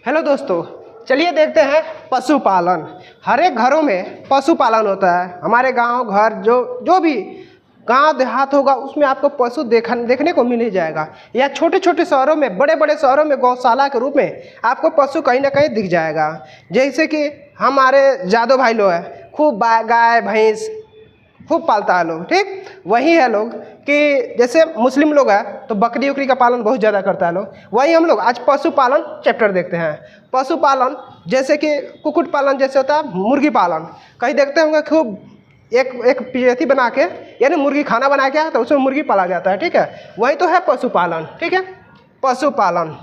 Hello दोस्तों, चलिए देखते हैं पशुपालन। हर एक घरों में पशुपालन होता है। हमारे गांव घर जो भी गांव देहात होगा उसमें आपको पशु देखने को मिल ही जाएगा, या छोटे छोटे शहरों में, बड़े बड़े शहरों में गौशाला के रूप में आपको पशु कहीं ना कहीं दिख जाएगा। जैसे कि हमारे जादव भाई लोग हैं, खूब गाय भैंस खूब पालता है लोग, ठीक। वही है लोग कि जैसे मुस्लिम लोग हैं तो बकरी उकरी का पालन बहुत ज़्यादा करता है लोग। वही हम लोग आज पशुपालन चैप्टर देखते हैं। पशुपालन जैसे कि कुक्कुट पालन जैसे होता है, मुर्गी पालन कहीं देखते होंगे, खूब एक पियती बना के यानी मुर्गी खाना बना के तो उसमें मुर्गी पाला जाता है, ठीक है। वही तो है पशुपालन, ठीक है। पशुपालन,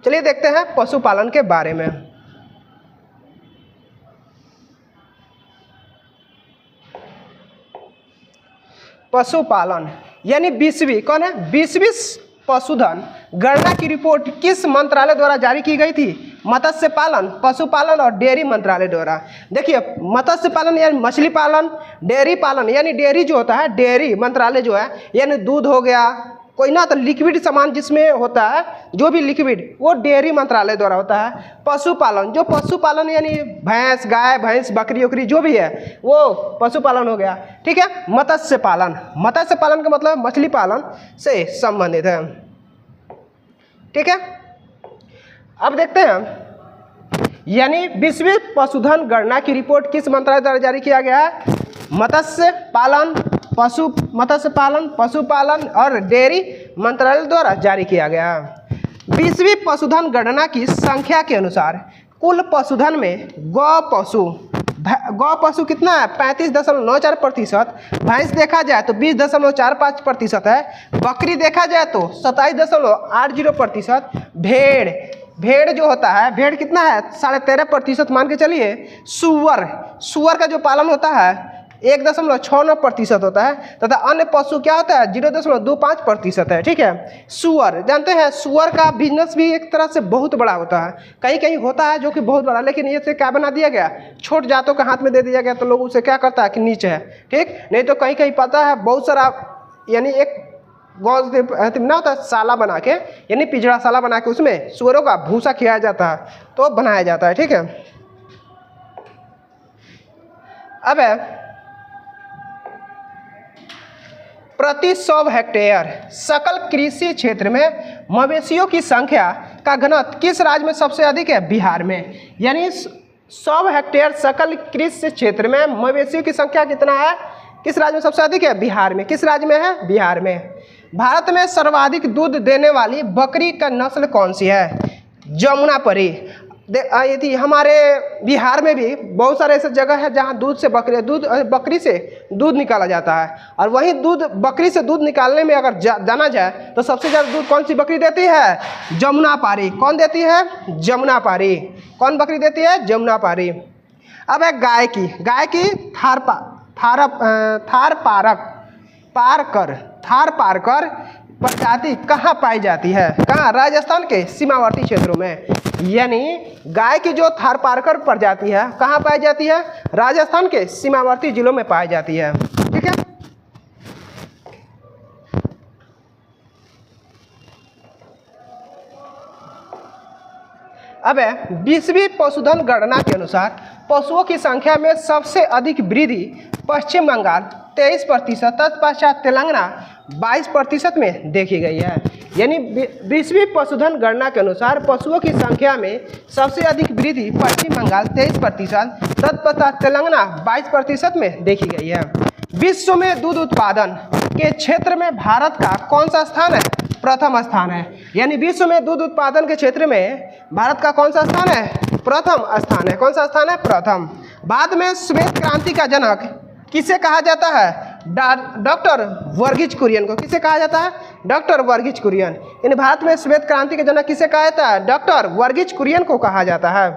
चलिए देखते हैं पशुपालन के बारे में। पशुपालन यानी 20वीं कौन है 20वीं पशुधन गणना की रिपोर्ट किस मंत्रालय द्वारा जारी की गई थी? मत्स्य पालन, पशुपालन और डेयरी मंत्रालय द्वारा। देखिए, मत्स्य पालन यानी मछली पालन, डेयरी पालन यानी डेयरी जो होता है, डेयरी मंत्रालय जो है यानी दूध हो गया, कोई ना तो लिक्विड सामान जिसमें होता है, जो भी लिक्विड वो डेयरी मंत्रालय द्वारा होता है। पशुपालन, जो पशुपालन यानी भैंस, गाय भैंस, बकरी उकरी जो भी है वो पशुपालन हो गया, ठीक है। मत्स्य पालन, मत्स्य पालन का मतलब मछली पालन से संबंधित है, ठीक है। अब देखते हैं यानी 20वीं पशुधन गणना की रिपोर्ट किस मंत्रालय द्वारा जारी किया गया है? मत्स्य पालन, मत्स्य पालन, पशुपालन और डेयरी मंत्रालय द्वारा जारी किया गया। 20वीं पशुधन गणना की संख्या के अनुसार कुल पशुधन में गौ पशु कितना है? 35.94%। भैंस देखा जाए तो 20.45% है। बकरी देखा जाए तो 27.80%। भेड़ जो होता है, भेड़ कितना है? 13.5% मान के चलिए। सुअर का जो पालन होता है 1.69% होता है, तथा अन्य पशु क्या होता है? 0.25% है, ठीक है। सुअर जानते हैं, सुअर का बिजनेस भी एक तरह से बहुत बड़ा होता है। कहीं कहीं होता है जो कि बहुत बड़ा, लेकिन ये से क्या बना दिया गया? छोट जातों के हाथ में दे दिया गया, तो लोग उसे क्या करता है कि नीचे है, ठीक। नहीं तो कहीं कहीं पता है बहुत सारा यानी एक गौ ना होता है साला बना के, यानी पिंजरा साला बना के उसमें सुअरों का भूसा खिलाया जाता है, तो बनाया जाता है, ठीक है। अब प्रति 100 हेक्टेयर सकल कृषि क्षेत्र में मवेशियों की संख्या का घनत्व किस राज्य में सबसे अधिक है? बिहार में। यानी 100 हेक्टेयर सकल कृषि क्षेत्र में मवेशियों की संख्या कितना है? किस राज्य में सबसे अधिक है? बिहार में। किस राज्य में है? बिहार में। भारत में सर्वाधिक दूध देने वाली बकरी का नस्ल कौन सी है? जमुनापरी। यदि हमारे बिहार में भी बहुत सारे ऐसे जगह है जहाँ बकरी से दूध निकाला जाता है, और वही बकरी से दूध निकालने में अगर जाना जाए तो सबसे ज़्यादा दूध कौन सी बकरी देती है? जमुनापारी। कौन देती है? जमुनापारी। कौन बकरी देती है? जमुनापारी। अब है गाय की थार पारकर प्रजाति कहाँ पाई जाती है? कहाँ? राजस्थान के सीमावर्ती क्षेत्रों में। यानी गाय की जो थारपारकर प्रजाति है कहाँ पाई जाती है? राजस्थान के सीमावर्ती जिलों में पाई जाती है, ठीक है। अब 20वीं पशुधन गणना के अनुसार पशुओं की संख्या में सबसे अधिक वृद्धि पश्चिम बंगाल 23%, तत्पश्चात तेलंगाना 22% में देखी गई है। यानी 20वीं पशुधन गणना के अनुसार पशुओं की संख्या में सबसे अधिक वृद्धि पश्चिम बंगाल 23%, तत्पश्चात तेलंगाना 22% में देखी गई है। विश्व में दूध उत्पादन के क्षेत्र में भारत का कौन सा स्थान है? प्रथम स्थान है। यानी विश्व में दूध उत्पादन के क्षेत्र में भारत का कौन सा स्थान है? प्रथम स्थान है। कौन सा स्थान है? प्रथम। बाद में श्वेत क्रांति का जनक किसे कहा जाता है? डॉक्टर वर्गीज कुरियन को। किसे कहा जाता है? डॉक्टर वर्गीज कुरियन। यानी भारत में श्वेत क्रांति के जनक किसे कहा जाता है? डॉक्टर वर्गीज कुरियन को कहा जाता है।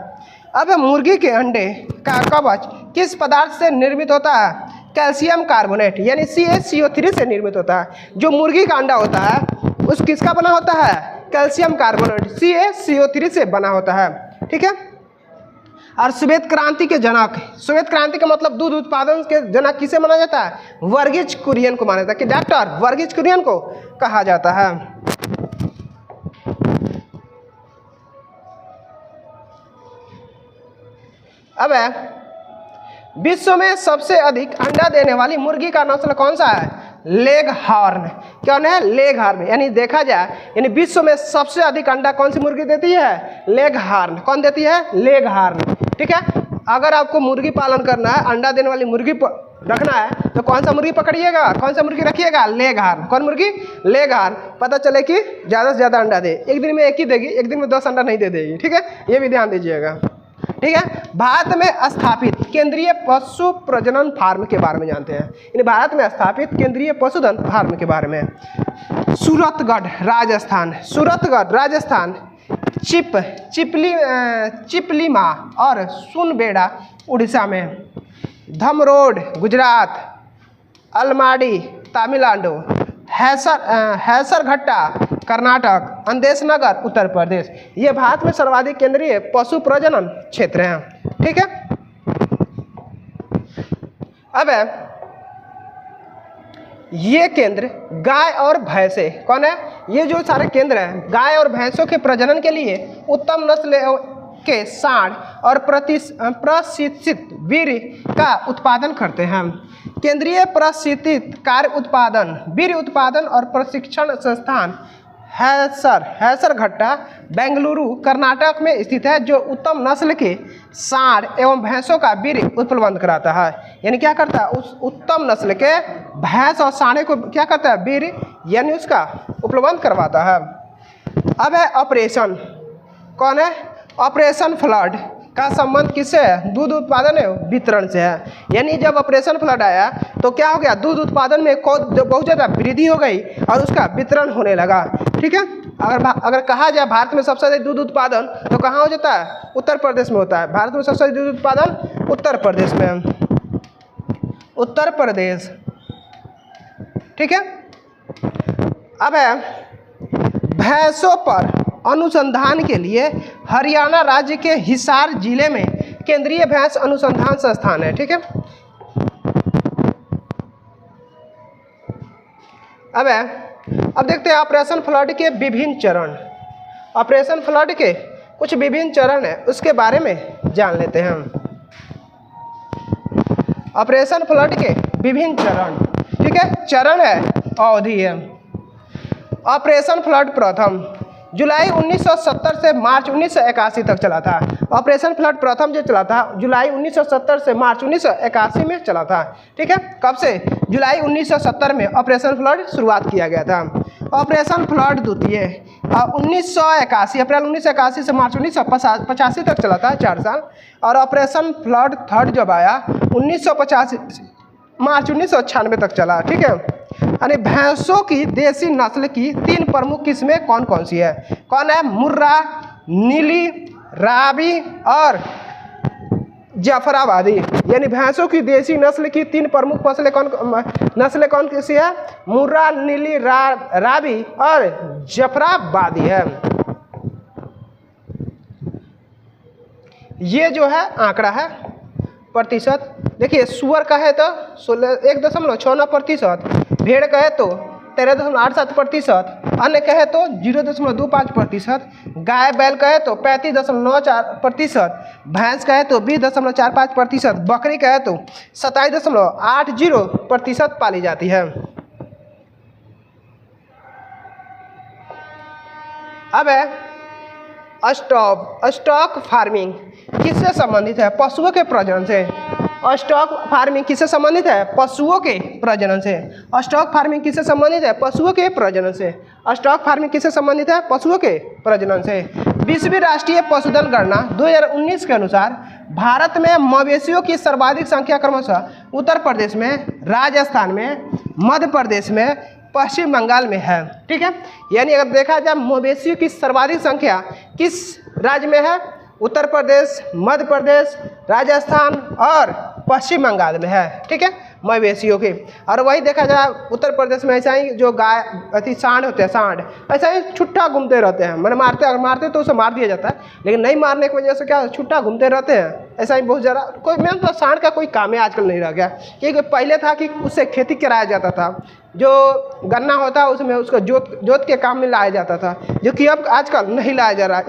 अब मुर्गी के अंडे का कवच किस पदार्थ से निर्मित होता है? कैल्शियम कार्बोनेट यानी CaCO3 से निर्मित होता है। जो मुर्गी का अंडा होता है उस किसका बना होता है? कैल्शियम कार्बोनेट CaCO3 से बना होता है, ठीक है। और श्वेत क्रांति के जनक, श्वेत क्रांति का मतलब दूध उत्पादन के जनक किसे माना जाता है? वर्गीज कुरियन को माना जाता है, कि डॉक्टर वर्गीज कुरियन को कहा जाता है। अब है विश्व में सबसे अधिक अंडा देने वाली मुर्गी का नस्ल कौन सा है? Leg horn. कौन है? Leg horn. यानी देखा जाए यानी विश्व में सबसे अधिक अंडा कौन सी मुर्गी देती है? Leg horn. कौन देती है? Leg horn. ठीक है, अगर आपको मुर्गी पालन करना है, अंडा देने वाली मुर्गी रखना है तो कौन सा मुर्गी पकड़िएगा? कौन सा मुर्गी रखिएगा? Leg horn. कौन मुर्गी? Leg horn. पता चले कि ज़्यादा से ज़्यादा अंडा दे, एक दिन में एक ही देगी, एक दिन में 10 अंडा नहीं दे देगी। ठीक है, ये भी ध्यान दीजिएगा। ठीक है, भारत में स्थापित केंद्रीय पशु प्रजनन फार्म के बारे में जानते हैं। यानी भारत में स्थापित केंद्रीय पशुधन फार्म के बारे में। सूरतगढ़ राजस्थान, सूरतगढ़ राजस्थान, चिपलीमा और सुनबेड़ा उड़ीसा में, धमरोड गुजरात, अलमाड़ी तमिलनाडु, हैसरघट्टा कर्नाटक, अंदेश नगर उत्तर प्रदेश। ये भारत में सर्वाधिक केंद्रीय पशु प्रजनन क्षेत्र हैं। ठीक है, अब ये केंद्र गाय और भैंसे, कौन है? ये जो सारे केंद्र हैं गाय और भैंसों के प्रजनन के लिए उत्तम नस्ल के सांड और प्रशिक्षित वीर का उत्पादन करते हैं। केंद्रीय प्रशिक्षित कार्य उत्पादन वीर उत्पादन और प्रशिक्षण संस्थान हैसरघट्टा बेंगलुरु कर्नाटक में स्थित है, जो उत्तम नस्ल के सांड एवं भैंसों का वीर उत्पन्न कराता है। यानी क्या करता है? उस उत्तम नस्ल के भैंस और सांडे को क्या करता है? वीर यानी उसका उपलब्ध करवाता है। अब है ऑपरेशन, कौन है? ऑपरेशन फ्लड का संबंध किससे है? दूध उत्पादन एवं वितरण से है। यानी जब ऑपरेशन फ्लड आया तो क्या हो गया? दूध उत्पादन में बहुत ज़्यादा वृद्धि हो गई और उसका वितरण होने लगा। ठीक है, अगर कहा जाए भारत में सबसे अधिक दूध उत्पादन तो कहाँ हो जाता है? उत्तर प्रदेश में होता है। भारत में सबसे अधिक दूध उत्पादन उत्तर प्रदेश में, उत्तर प्रदेश। ठीक है, अब है भैंसों पर अनुसंधान के लिए हरियाणा राज्य के हिसार जिले में केंद्रीय भैंस अनुसंधान संस्थान है। ठीक है, अब देखते हैं ऑपरेशन फ्लड के विभिन्न चरण। ऑपरेशन फ्लड के कुछ विभिन्न चरण है, उसके बारे में जान लेते हैं हम। ऑपरेशन फ्लड के विभिन्न चरण। ठीक है, चरण है, अवधि है। ऑपरेशन फ्लड प्रथम जुलाई 1970 से मार्च 1981 तक चला था। ऑपरेशन फ्लड प्रथम जो चला था जुलाई 1970 से मार्च 1981 में चला था। ठीक है, कब से? जुलाई 1970 में ऑपरेशन फ्लड शुरुआत किया गया था। ऑपरेशन फ्लड द्वितीय 1981 अप्रैल 1981 से मार्च 1985 तक चला था, 4 साल। और ऑपरेशन फ्लड थर्ड जब आया 1985 मार्च 1996 तक चला। ठीक है, यानी भैंसों की देसी नस्ल की 3 प्रमुख किस्में कौन कौन सी है? कौन है? मुर्रा, नीली, रावी और जफराबादी। यानी भैंसों की देसी नस्ल की 3 प्रमुख नस्लें कौन सी है? मुर्रा, नीली, रावी और जफराबादी है। ये जो है आंकड़ा है प्रतिशत। देखिए, सुअर का है तो 1.69%, भेड़ का है तो 13.87%, अन्य का है तो 0.25%, गाय बैल का है तो 35.94%, भैंस का है तो 20.45%, बकरी का है तो 27.80% पाली जाती है। अब है स्टॉक फार्मिंग किससे संबंधित है? पशुओं के प्रजनन से। स्टॉक फार्मिंग किससे संबंधित है? पशुओं के प्रजनन से। स्टॉक फार्मिंग किससे संबंधित है? पशुओं के प्रजनन से। स्टॉक फार्मिंग किससे संबंधित है? पशुओं के प्रजनन से। 20वीं राष्ट्रीय पशुधन गणना 2019 के अनुसार भारत में मवेशियों की सर्वाधिक संख्या क्रमशः उत्तर प्रदेश में, राजस्थान में, मध्य प्रदेश में, पश्चिम बंगाल में है। ठीक है, यानी अगर देखा जाए मवेशियों की सर्वाधिक संख्या किस राज्य में है? उत्तर प्रदेश, मध्य प्रदेश, राजस्थान और पश्चिम बंगाल में है। ठीक है, मवेशियों की। और वही देखा जाए उत्तर प्रदेश में ऐसा ही जो गाय सांड होते हैं, सांड ऐसा ही छुट्टा घूमते रहते हैं। मैंने मारते तो उसे मार दिया जाता है, लेकिन नहीं मारने की वजह से क्या छुट्टा घूमते रहते हैं। ऐसा ही बहुत ज़्यादा कोई मेन तो सांड का कोई काम है आजकल नहीं रह गया, क्योंकि पहले था कि उससे खेती कराया जाता था, जो गन्ना होता है उसमें उसको जोत के काम में लाया जाता था, जो कि अब आजकल नहीं लाया जा रहा।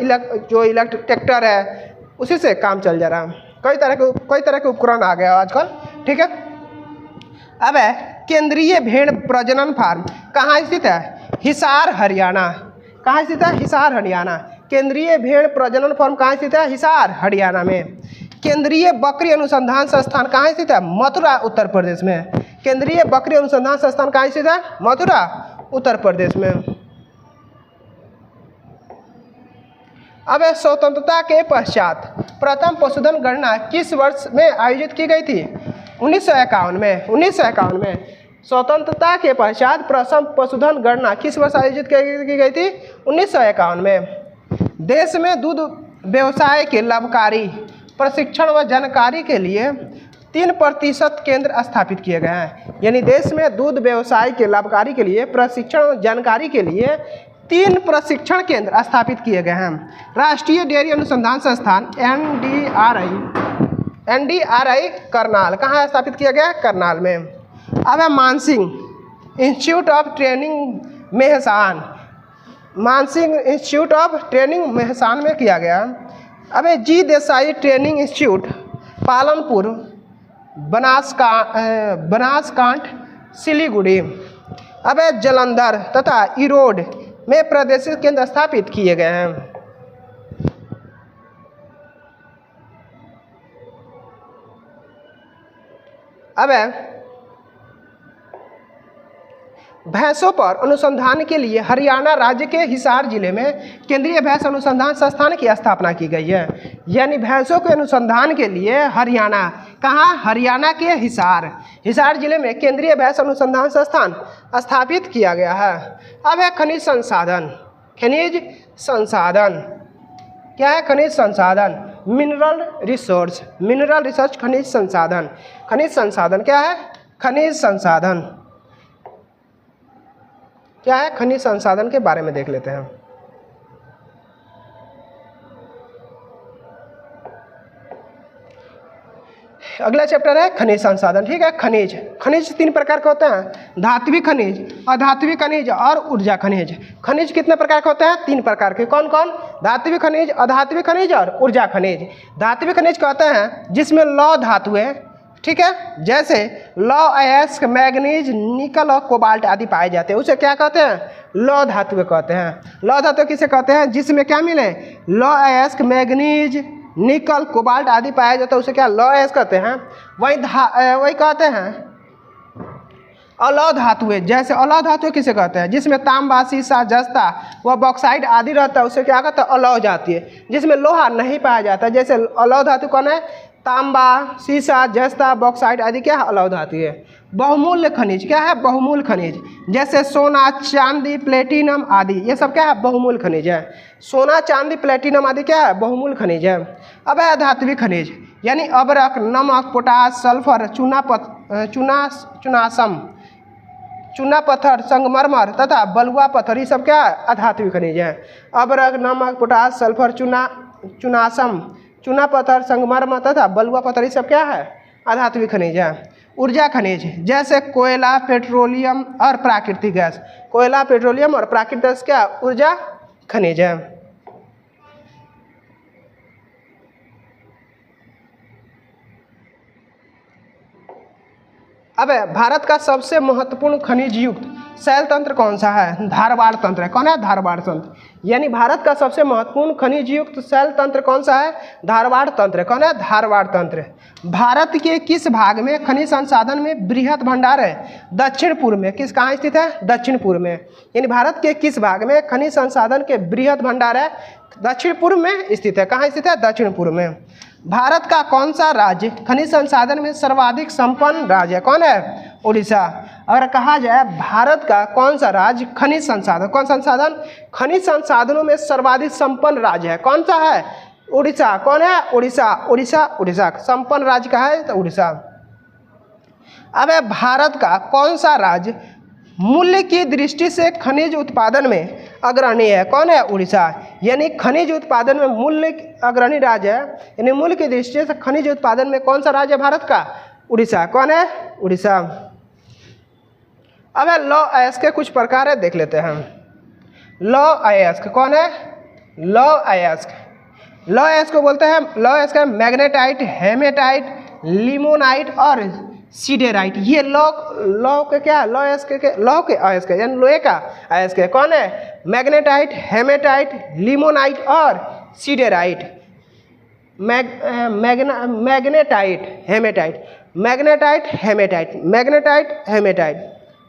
जो इलेक्ट्रिक ट्रैक्टर है उसी से काम चल जा रहा है। कई तरह के उपकरण आ गए आजकल, ठीक है। अब है केंद्रीय भेड़ प्रजनन फार्म कहाँ स्थित है? हिसार हरियाणा। कहाँ स्थित है? हिसार हरियाणा। केंद्रीय भेड़ प्रजनन फार्म कहाँ स्थित है? हिसार हरियाणा में। केंद्रीय बकरी अनुसंधान संस्थान कहाँ स्थित है? मथुरा उत्तर प्रदेश में। केंद्रीय बकरी अनुसंधान संस्थान कहाँ स्थित है? मथुरा उत्तर प्रदेश में। अब स्वतंत्रता के पश्चात प्रथम पशुधन गणना किस वर्ष में आयोजित की गई थी? 1951 में। 1951 में स्वतंत्रता के पश्चात प्रथम पशुधन गणना किस वर्ष आयोजित की गई थी? 1951 में। देश में दूध व्यवसाय के लाभकारी प्रशिक्षण व जानकारी के लिए 3% केंद्र स्थापित किए गए हैं। यानी देश में दूध व्यवसाय के लाभकारी के लिए प्रशिक्षण व जानकारी के लिए 3 प्रशिक्षण केंद्र स्थापित किए गए हैं। राष्ट्रीय डेयरी अनुसंधान संस्थान NDRI करनाल कहाँ स्थापित किया गया? करनाल में। अब है Mansingh institute of training Mehsana. Mansingh institute of training Mehsana में किया गया। अब है G Desai training institute Palanpur Banaskantha Siliguri. अब है जालंधर तथा इरोड में प्रादेशिक केंद्र स्थापित किए गए हैं। अब है भैंसों पर अनुसंधान के लिए हरियाणा राज्य के हिसार जिले में केंद्रीय भैंस अनुसंधान संस्थान की स्थापना की गई है। यानी भैंसों के अनुसंधान के लिए हरियाणा, कहाँ? हरियाणा के हिसार जिले में केंद्रीय भैंस अनुसंधान संस्थान स्थापित किया गया है। अब है खनिज संसाधन। खनिज संसाधन क्या है? खनिज संसाधन मिनरल रिसोर्स खनिज संसाधन। खनिज संसाधन क्या है? खनिज संसाधन क्या है? खनिज संसाधन के बारे में देख लेते हैं। अगला चैप्टर है खनिज संसाधन, ठीक है। खनिज 3 प्रकार के होते हैं, धात्विक खनिज, अधात्विक खनिज और ऊर्जा खनिज। खनिज कितने प्रकार के होते हैं? 3 प्रकार के। कौन कौन? धात्विक खनिज, अधात्विक खनिज और ऊर्जा खनिज। धात्विक खनिज कहते हैं जिसमें लौह धातुएं, ठीक है, जैसे लौह अयस्क, मैग्नीज, निकल और कोबाल्ट आदि पाए जाते हैं, उसे क्या कहते हैं? लौह धातुएं कहते हैं। लौह धातु किसे कहते हैं? जिसमें क्या मिले? लौह अयस्क, मैग्नीज, निकल, कोबाल्ट आदि पाया जाता है, उसे क्या? लौह अयस्क कहते हैं। वही कहते हैं अलौह धातुएं। जैसे अलौह धातुएं किसे कहते हैं? जिसमें तांबा, सीसा, जस्ता व बॉक्साइड आदि रहता है, उसे क्या कहते हैं? अलौह धातुएं। जिसमें लोहा नहीं पाया जाता, जैसे अलौह धातु कौन है? तांबा, सीसा, जस्ता, बॉक्साइड आदि क्या है? अलौह धातु है। बहुमूल्य खनिज क्या है? बहुमूल्य खनिज, जैसे सोना, चांदी, प्लेटिनम आदि, ये सब क्या है? बहुमूल्य खनिज है। सोना, चांदी, प्लेटिनम आदि क्या है? बहुमूल्य खनिज है। अब है धात्विक खनिज, यानी अबरक, नमक, पोटास, सल्फर, चूना पत्थर, संगमरमर तथा बलुआ पत्थर, ये सब क्या है? अधात्विक खनिज है। अबरक, नमक, पोटास, सल्फर, चूना पत्थर, संगमरमर तथा बलुआ पत्थर, ये सब क्या है? अधात्विक खनिज है। ऊर्जा खनिज, जैसे कोयला, पेट्रोलियम और प्राकृतिक गैस। कोयला, पेट्रोलियम और प्राकृतिक गैस क्या? ऊर्जा खनिज है। अब भारत का सबसे महत्वपूर्ण खनिज युक्त शैल तंत्र कौन सा है? धारवाड़ तंत्र है। कौन है? धारवाड़ तंत्र। यानी भारत का सबसे महत्वपूर्ण खनिज युक्त शैल तंत्र कौन सा है? धारवाड़ तंत्र। कौन है? धारवाड़ तंत्र। भारत के किस भाग में खनिज संसाधन में बृहत भंडार है? दक्षिण पूर्व में। कहाँ स्थित है? दक्षिण पूर्व में। यानी भारत के किस भाग में खनिज संसाधन के बृहत भंडार है? दक्षिण पूर्व में स्थित है। कहाँ स्थित है? दक्षिण पूर्व में। भारत का कौन सा राज्य खनिज संसाधन में सर्वाधिक संपन्न राज्य है? कौन है? उड़ीसा। अगर कहा जाए भारत का कौन सा राज्य खनिज संसाधनों में सर्वाधिक संपन्न राज्य है, कौन सा है? उड़ीसा। कौन है? उड़ीसा। संपन्न राज्य का है तो उड़ीसा। अब है भारत का कौन सा राज्य मूल्य की दृष्टि से खनिज उत्पादन में अग्रणी है? कौन है? उड़ीसा। यानी खनिज उत्पादन में मूल्य अग्रणी राज्य है, यानी मूल्य की दृष्टि से खनिज उत्पादन में कौन सा राज्य है भारत का? उड़ीसा। कौन है? उड़ीसा। अब है लौह अयस्क के कुछ प्रकार है, देख लेते हैं। लौह अयस्क कौन है? लौह अयस्क लौह अयस्क को बोलते हैं, लौह अयस्क है मैग्नेटाइट, हेमेटाइट, लिमोनाइट और सीडेराइट। ये लौह के क्या, लौह के अयस्क है, यानी लोहे का अयस्क है। कौन है? मैग्नेटाइट, हेमेटाइट, लिमोनाइट और siderite. Magnetite, hematite, magnetite, hematite, magnetite, hematite,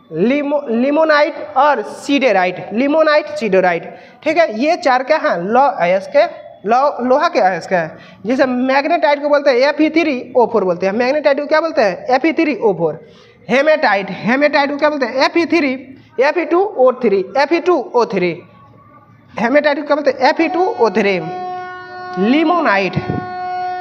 limonite और सीडेराइट, लिमोनाइट, सीडेराइट। ठीक है, ये चार क्या हैं? लौह अयस्क है, लोहा के अयस्क है। जैसे मैग्नेटाइट को बोलते हैं Fe3O4 बोलते हैं, मैग्नेटाइट को क्या बोलते हैं? Fe3O4। हेमेटाइट, हेमेटाइट को क्या बोलते हैं? Fe2O3, Fe2O3। हेमेटाइट को क्या बोलते हैं? Fe2O3। लिमोनाइट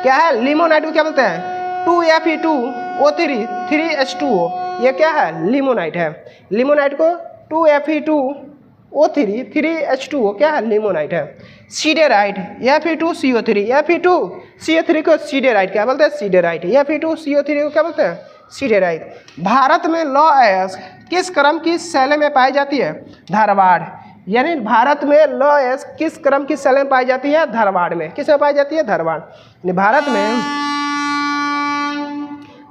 क्या है? लिमोनाइट को क्या बोलते हैं? 2Fe2O3, 3H2O। ये क्या है? लिमोनाइट है। लिमोनाइट को 2Fe2O3, 3H2O क्या है? लिमोनाइट है। सीडेराइट Fe2CO3, Fe2CO3 को सीडेराइट क्या बोलते हैं? सीडेराइट। Fe2CO3 को क्या बोलते हैं? सीडेराइट। भारत में लौह अयस्क किस क्रम की शैली में पाई जाती है? धारवाड़। यानी भारत में लौह अयस्क किस क्रम की शैली में पाई जाती है? धारवाड़ में। किस में पाई जाती है? धारवाड़।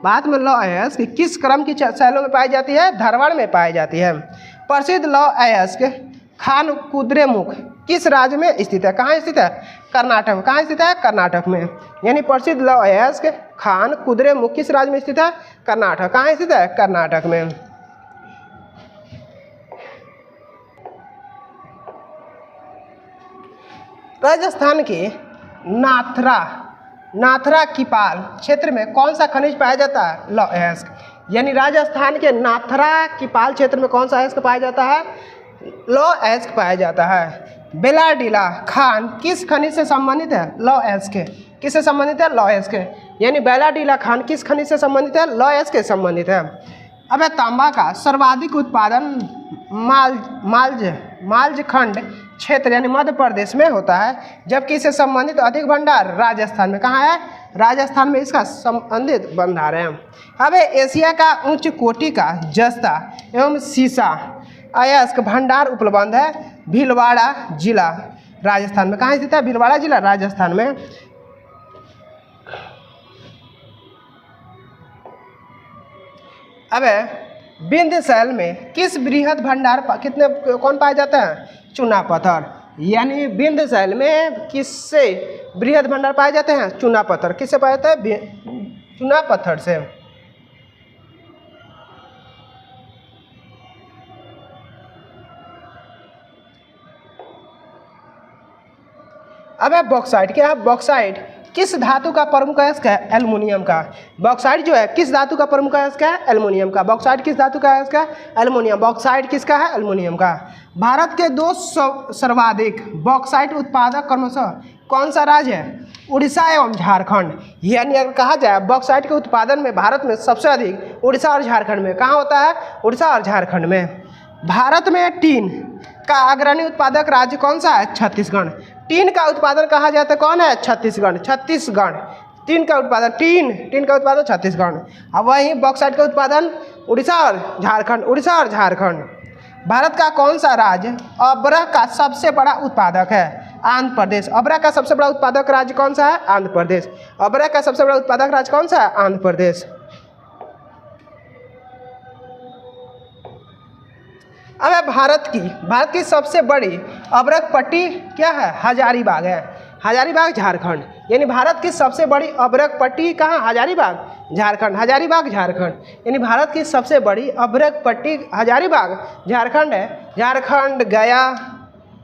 भारत में लौह अयस्क किस क्रम की शैलों में पाई जाती है? धारवाड़ में पाई जाती है। प्रसिद्ध लौह अयस्क खान कुद्रेमुख किस राज्य में स्थित है? कहाँ स्थित है? कर्नाटक में। कहाँ स्थित है? कर्नाटक में। यानी प्रसिद्ध लौह अयस्क खान कुद्रेमुख किस राज्य में स्थित है? कर्नाटक। कहाँ स्थित है? कर्नाटक में। राजस्थान के नाथरा किपाल क्षेत्र में कौन सा खनिज पाया जाता है? लौह अयस्क। यानी राजस्थान के नाथरा किपाल क्षेत्र में कौन सा अयस्क पाया जाता है? लौह अयस्क पाया जाता है। बेलाडीला खान किस खनिज से संबंधित है? लौह अयस्क। किससे संबंधित है? लौह अयस्क। यानी बेलाडीला खान किस खनिज से संबंधित है? लौह अयस्क से संबंधित है। अब तांबा का सर्वाधिक उत्पादन मालखंड क्षेत्र यानी मध्य प्रदेश में होता है, जबकि इससे संबंधित अधिक भंडार राजस्थान में। कहाँ है? राजस्थान में इसका संबंधित भंडार है। अब एशिया का उच्च कोटि का जस्ता एवं सीसा अयस्क भंडार उपलब्ध है भीलवाड़ा जिला राजस्थान में। कहाँ स्थित है? भीलवाड़ा जिला राजस्थान में। अब विंध्यशैल में किस बृहद भंडार कितने कौन पाया जाता है? चूना पत्थर। यानी विंध्यशैल में किससे बृहद भंडार पाए जाते हैं? चूना पत्थर। किससे पाया जाता है? चूना पत्थर से। अब है बॉक्साइट। क्या है? बॉक्साइट किस धातु का प्रमुख अयस्क है? एल्युमिनियम का। बॉक्साइट जो है किस धातु का प्रमुख अयस्क है? एल्युमिनियम का। बॉक्साइट किस धातु का अयस्क है? एल्युमिनियम। बॉक्साइट किसका है? एल्युमिनियम का। भारत के दो सर्वाधिक बॉक्साइट उत्पादक क्रमशः कौन सा राज्य है? उड़ीसा एवं झारखंड। यानी अगर कहा जाए बॉक्साइट के उत्पादन में भारत में सबसे अधिक उड़ीसा और झारखंड में। कहाँ होता है? उड़ीसा और झारखंड में। भारत में टीन का अग्रणी उत्पादक राज्य कौन सा है? छत्तीसगढ़। टीन का उत्पादन कहा जाता है कौन है? छत्तीसगढ़। छत्तीसगढ़ टीन का उत्पादन टीन का उत्पादन छत्तीसगढ़। अब वहीं बॉक्साइट का उत्पादन उड़ीसा और झारखंड। उड़ीसा और झारखंड। भारत का कौन सा राज्य अब्रक का सबसे बड़ा उत्पादक है? आंध्र प्रदेश। अब्रक का सबसे बड़ा उत्पादक राज्य कौन सा है? आंध्र प्रदेश। अब्रक का सबसे बड़ा उत्पादक राज्य कौन सा है? आंध्र प्रदेश। अब है भारत की सबसे बड़ी अब्रक पट्टी क्या है? हजारीबाग है। हजारीबाग झारखंड। यानी भारत की सबसे बड़ी अब्रक पट्टी कहाँ? हजारीबाग झारखंड। हजारीबाग झारखंड। यानी भारत की सबसे बड़ी अब्रक पट्टी हजारीबाग झारखंड है। झारखंड, गया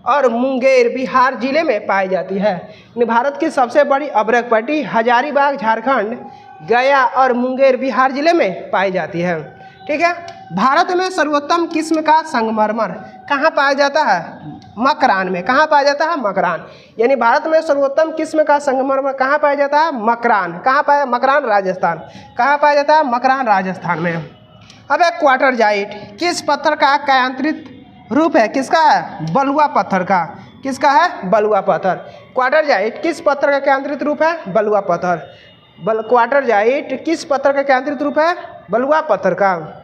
और मुंगेर बिहार जिले में पाई जाती है। यानी भारत की सबसे बड़ी अब्रक पट्टी हजारीबाग झारखंड, गया और मुंगेर बिहार जिले में पाई जाती है। ठीक है। भारत में सर्वोत्तम किस्म का संगमरमर कहाँ पाया जाता है? मकरान में। कहाँ पाया जाता है? मकरान। यानी भारत में सर्वोत्तम किस्म का संगमरमर कहाँ पाया जाता है? मकरान। कहाँ पाया? मकरान राजस्थान। कहाँ पाया जाता है? मकरान राजस्थान में। अब एक क्वार्टरजाइट किस पत्थर का कायांतरित रूप है? किसका है? बलुआ पत्थर का। किसका है? बलुआ पत्थर। क्वार्टरजाइट किस पत्थर का कायांतरित रूप है? बलुआ पत्थर। क्वार्टरजाइट किस पत्थर का कायांतरित रूप है? बलुआ पत्थर का।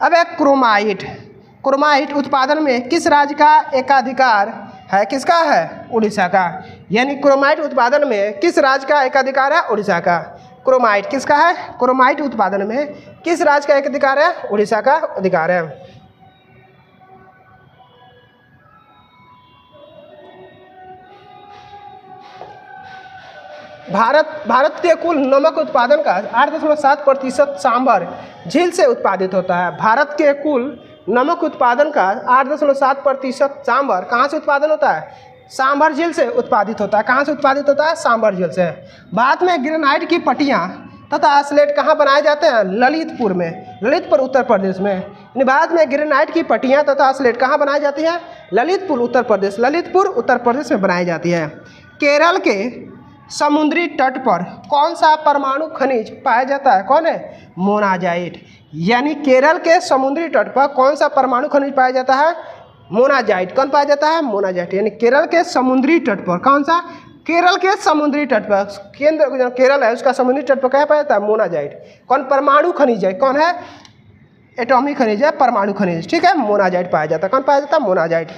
अब एक क्रोमाइट उत्पादन में किस राज्य का एकाधिकार है? किसका है? उड़ीसा का। यानी क्रोमाइट उत्पादन में किस राज्य का एकाधिकार है? उड़ीसा का। क्रोमाइट किसका है? क्रोमाइट उत्पादन में किस राज्य का एकाधिकार है? उड़ीसा का अधिकार है। भारत के कुल नमक उत्पादन का 8.7% सांभर झील से उत्पादित होता है। भारत के कुल नमक उत्पादन का 8.7% सांभर कहाँ से उत्पादन होता है? सांभर झील से उत्पादित होता है। कहाँ से उत्पादित होता है? सांभर झील से। भारत में ग्रेनाइट की पट्टियाँ तथा स्लेट कहाँ बनाए जाते हैं? ललितपुर में। ललितपुर उत्तर प्रदेश में। यानी भारत में ग्रेनाइट की पट्टियाँ तथा स्लेट कहाँ बनाई जाती है? ललितपुर उत्तर प्रदेश। ललितपुर उत्तर प्रदेश में बनाई जाती है। केरल के समुद्री तट पर कौन सा परमाणु खनिज पाया जाता है? कौन है? मोनाजाइट। यानी केरल के समुद्री तट पर कौन सा परमाणु खनिज पाया जाता है? मोनाजाइट। कौन पाया जाता है? मोनाजाइट। यानी केरल के समुद्री तट पर कौन सा? केरल के समुद्री तट पर, केंद्र केरल है उसका समुद्री तट पर क्या पाया जाता है? मोनाजाइट। कौन? परमाणु खनिज है। कौन है? एटॉमिक खनिज है, परमाणु खनिज। ठीक है, मोनाजाइट पाया जाता है। कौन पाया जाता है? मोनाजाइट।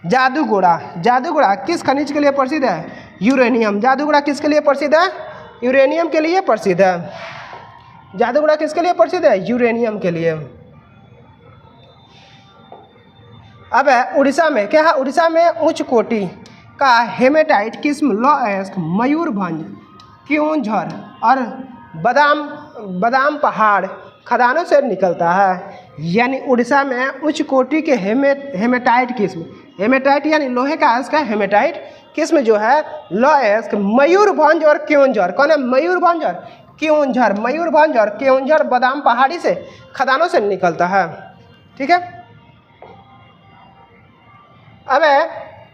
जादूगोड़ा। जादूगोड़ा किस खनिज के लिए प्रसिद्ध है? यूरेनियम। जादूगोड़ा किसके लिए प्रसिद्ध है? यूरेनियम के लिए प्रसिद्ध है। जादूगोड़ा किसके लिए प्रसिद्ध है? यूरेनियम के लिए। अब है उड़ीसा में क्या है? उड़ीसा में उच्च कोटि का हेमेटाइट किस्म लॉएस्क, मयूरभंज, क्योंझर और बादाम पहाड़ खदानों से निकलता है। यानी उड़ीसा में उच्च कोटि के हेमेटाइट किस्म, हेमेटाइट यानी लोहे का इसका हेमेटाइट किस्म जो है लॉएस्क, मयूरभंज और क्योंझर। कौन है? मयूरभंज और क्योंझर। मयूरभंज और क्योंझर बादाम पहाड़ी से खदानों से निकलता है। ठीक है। अब है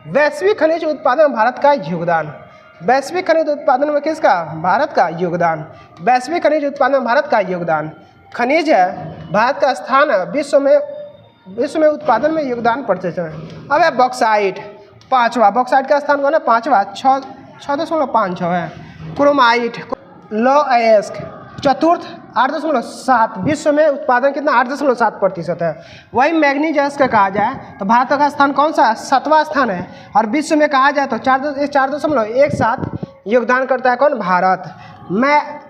वैश्विक खनिज उत्पादन में भारत का योगदान। वैश्विक खनिज उत्पादन में किसका? भारत का योगदान। वैश्विक खनिज उत्पादन में भारत का योगदान। खनिज है भारत का स्थान है विश्व में उत्पादन में योगदान प्रतिशत है। अब है बॉक्साइट, पाँचवा। बॉक्साइट का स्थान कौन है? पाँचवा, 6.56 है। क्रोमाइट, लॉएस्क, चतुर्थ, 8.7। विश्व में उत्पादन कितना? 8.7% है। वही मैग्नीज का कहा जाए तो भारत का स्थान कौन सा? 7वां स्थान है। और विश्व में कहा जाए तो 4.17 योगदान करता है। कौन? भारत।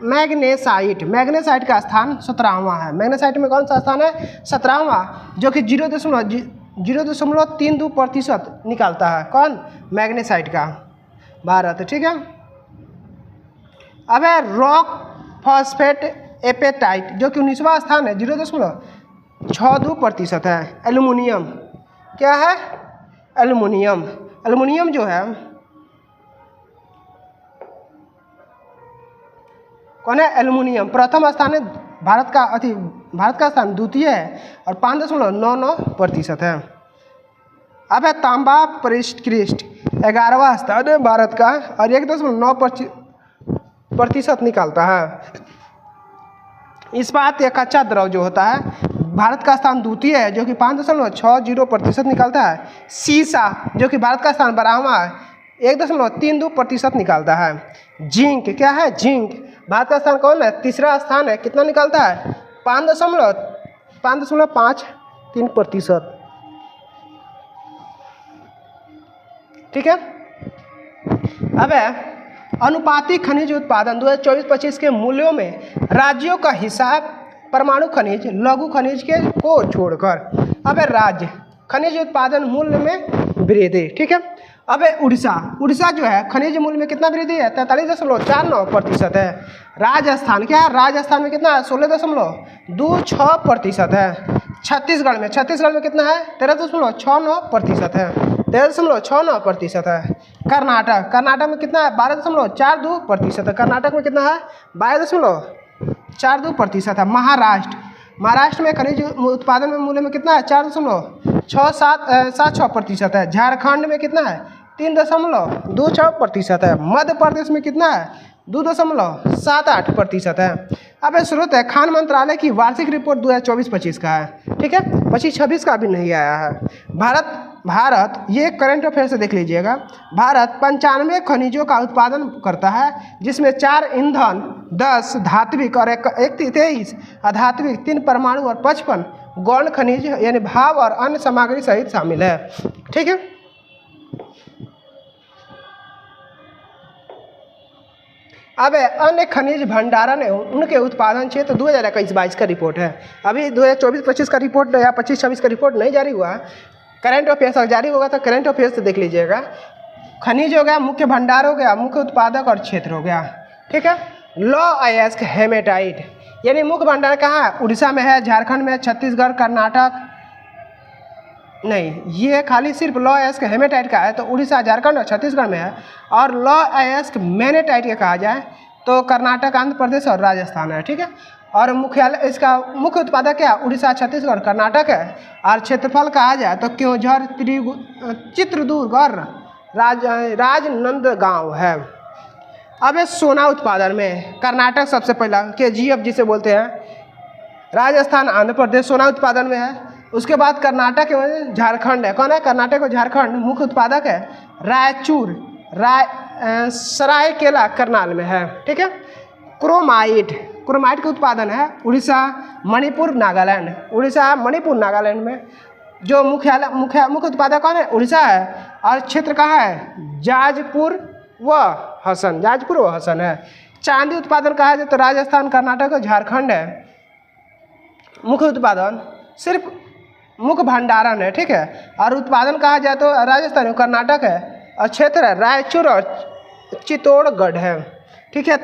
मैग्नेसाइट, मैग्नेसाइट का स्थान 17वां है। मैग्नेसाइट में कौन सा स्थान है? 17वां, जो कि 0.32% निकालता है। कौन? मैग्नेसाइट का भारत। ठीक है। अब है रॉक फॉस्फेट एपेटाइट, जो कि 19वां स्थान है, 0.62% है। एल्युमिनियम क्या है? एल्युमिनियम। एल्युमिनियम जो है कौन है? एल्युमिनियम प्रथम स्थान है। भारत का स्थान द्वितीय है और 5.99% है। अब है तांबा परिष्कृत, 11वां स्थान है भारत का और 1.9% निकालता है। इस्पात या कच्चा द्रव जो होता है भारत का स्थान द्वितीय है, जो कि 5.60% निकालता है। सीसा जो कि भारत का स्थान 12वां है, 1.32% निकालता है। जिंक क्या है? जिंक भारत का स्थान कौन है? तीसरा स्थान है। कितना निकालता है? 5.53%। ठीक है। अब है अनुपातिक खनिज उत्पादन 2024-25 के मूल्यों में राज्यों का हिसाब परमाणु खनिज, लघु खनिज के को छोड़कर। अब है राज्य खनिज उत्पादन मूल्य में वृद्धि। ठीक है। अब है उड़ीसा। उड़ीसा जो है खनिज मूल्य में कितना वृद्धि है? 43.49% है। राजस्थान क्या है? राजस्थान में कितना है? 16.26% है। छत्तीसगढ़ में कितना है? 13.69% है। 13.69% है। कर्नाटक में कितना है? 12.42% है। कर्नाटक में कितना है? 12.42% है। महाराष्ट्र में खनिज उत्पादन में मूल्य में कितना है? 4.76% है। झारखंड में कितना है? 3.26% है। मध्य प्रदेश में कितना है? 2.78% है। अब स्रोत है खान मंत्रालय की वार्षिक रिपोर्ट 2024-25 का है। ठीक है। 25-26 का भी नहीं आया है। भारत ये करंट अफेयर से देख लीजिएगा। भारत 95 खनिजों का उत्पादन करता है, जिसमें 4 ईंधन, 10 धात्विक और 23 अधात्विक, 3 परमाणु और 55 गौण खनिज यानी भाप और अन्य सामग्री सहित शामिल है। ठीक है। अब अन्य खनिज भंडारण है उनके उत्पादन क्षेत्र 2021-22 का रिपोर्ट है। अभी 2024-25 का रिपोर्ट या 25-26 का रिपोर्ट नहीं जारी हुआ। करंट अफेयर्स अगर जारी होगा तो करंट अफेयर्स देख लीजिएगा। खनिज हो गया, मुख्य भंडार हो गया, मुख्य उत्पादक और क्षेत्र हो गया। ठीक है। लॉ अयस्क हेमेटाइट यानी मुख्य भंडार कहाँ है? उड़ीसा में है, झारखंड में, छत्तीसगढ़, कर्नाटक नहीं, ये खाली सिर्फ लॉ अयस्क हेमेटाइट का है तो उड़ीसा, झारखंड और छत्तीसगढ़ में है। और लॉ अयस्क मैग्नेटाइट का कहा जाए तो कर्नाटक, आंध्र प्रदेश और राजस्थान है। ठीक है। और मुख्यालय इसका मुख्य उत्पादक क्या? उड़ीसा, छत्तीसगढ़, कर्नाटक है। और क्षेत्रफल कहा जाए तो क्योंझर, चित्रदुर्ग और राजनांदगांव है। अब सोना उत्पादन में कर्नाटक सबसे पहला KGF जिसे बोलते हैं, राजस्थान, आंध्र प्रदेश सोना उत्पादन में है। उसके बाद कर्नाटक है, झारखंड है। कौन है? कर्नाटक और झारखंड मुख्य उत्पादक है। रायचूर, सरायकेला कर्नाल में है। ठीक है। क्रोमाइट का उत्पादन है उड़ीसा, मणिपुर, नागालैंड। उड़ीसा, मणिपुर, नागालैंड में। जो मुख्य उत्पादक कौन है? उड़ीसा है। और क्षेत्र कहाँ है? जाजपुर व हसन है। चांदी उत्पादन कहा जाए तो राजस्थान, कर्नाटक और झारखंड है। मुख्य उत्पादन सिर्फ मुख्य भंडारण है। ठीक है। और उत्पादन कहा जाए तो राजस्थान, कर्नाटक है। और क्षेत्र है रायचूर और चित्तौड़गढ़ है। ठीक है।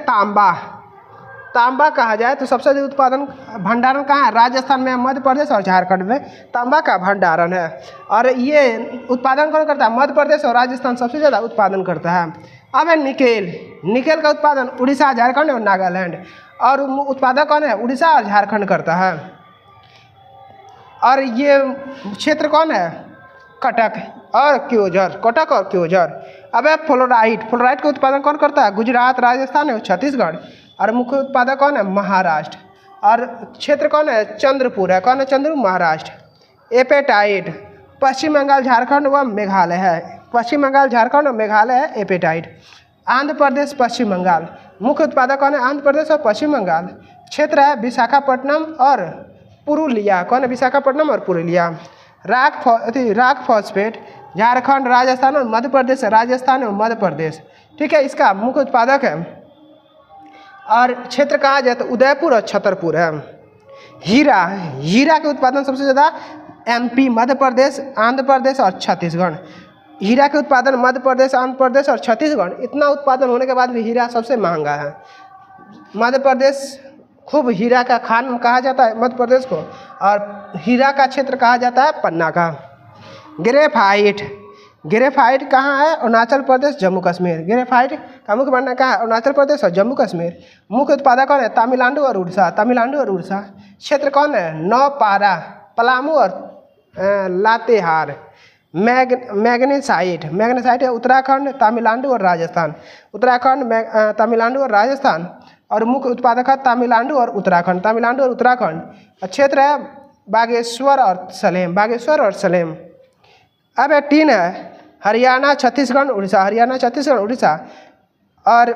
तांबा कहा जाए तो सबसे अधिक उत्पादन भंडारण कहाँ है? राजस्थान में, मध्य प्रदेश और झारखंड में तांबा का भंडारण है। और ये उत्पादन कौन करता है? मध्य प्रदेश और राजस्थान सबसे ज़्यादा उत्पादन करता है। अब है निकेल का उत्पादन उड़ीसा, झारखंड और नागालैंड। और उत्पादक कौन है? उड़ीसा और झारखंड करता है। और ये क्षेत्र कौन है? कटक और क्योंझर। अब है फ्लोराइट का उत्पादन कौन करता है? गुजरात, राजस्थान और छत्तीसगढ़। और मुख्य उत्पादक कौन है? महाराष्ट्र। और क्षेत्र कौन है? चंद्रपुर है। कौन है? चंद्रपुर, महाराष्ट्र। एपेटाइट पश्चिम बंगाल, झारखंड व मेघालय है। पश्चिम बंगाल, झारखंड और मेघालय है एपेटाइट। आंध्र प्रदेश, पश्चिम बंगाल। मुख्य उत्पादक कौन है? आंध्र प्रदेश और पश्चिम बंगाल। क्षेत्र है विशाखापट्टनम और पुरुलिया। कौन है? विशाखापट्टनम और पुरुलिया। राक फॉस्फेट झारखंड, राजस्थान और मध्य प्रदेश। राजस्थान और मध्य प्रदेश। ठीक है। इसका मुख्य उत्पादक है। और क्षेत्र कहा जाए तो उदयपुर और छतरपुर है। हीरा के उत्पादन सबसे ज़्यादा MP, मध्य प्रदेश, आंध्र प्रदेश और छत्तीसगढ़। हीरा के उत्पादन मध्य प्रदेश, आंध्र प्रदेश और छत्तीसगढ़। इतना उत्पादन होने के बाद भी हीरा सबसे महंगा है। मध्य प्रदेश खूब हीरा का खान कहा जाता है मध्य प्रदेश को। और हीरा का क्षेत्र कहा जाता है पन्ना का। ग्रेफाइट कहाँ है? अरुणाचल प्रदेश, जम्मू कश्मीर। ग्रेफाइट का मुख्य भंडार कहाँ है? अरुणाचल प्रदेश और जम्मू कश्मीर। मुख्य उत्पादक कौन है? तमिलनाडु और उड़ीसा। क्षेत्र कौन है? नौपारा, पलामू और लातेहार। मैग्नेसाइट है उत्तराखंड, तमिलनाडु और राजस्थान। तमिलनाडु और राजस्थान। और मुख्य उत्पादक है तमिलनाडु और उत्तराखंड। क्षेत्र है बागेश्वर और सलेम। अब है टीन है हरियाणा, छत्तीसगढ़, उड़ीसा। और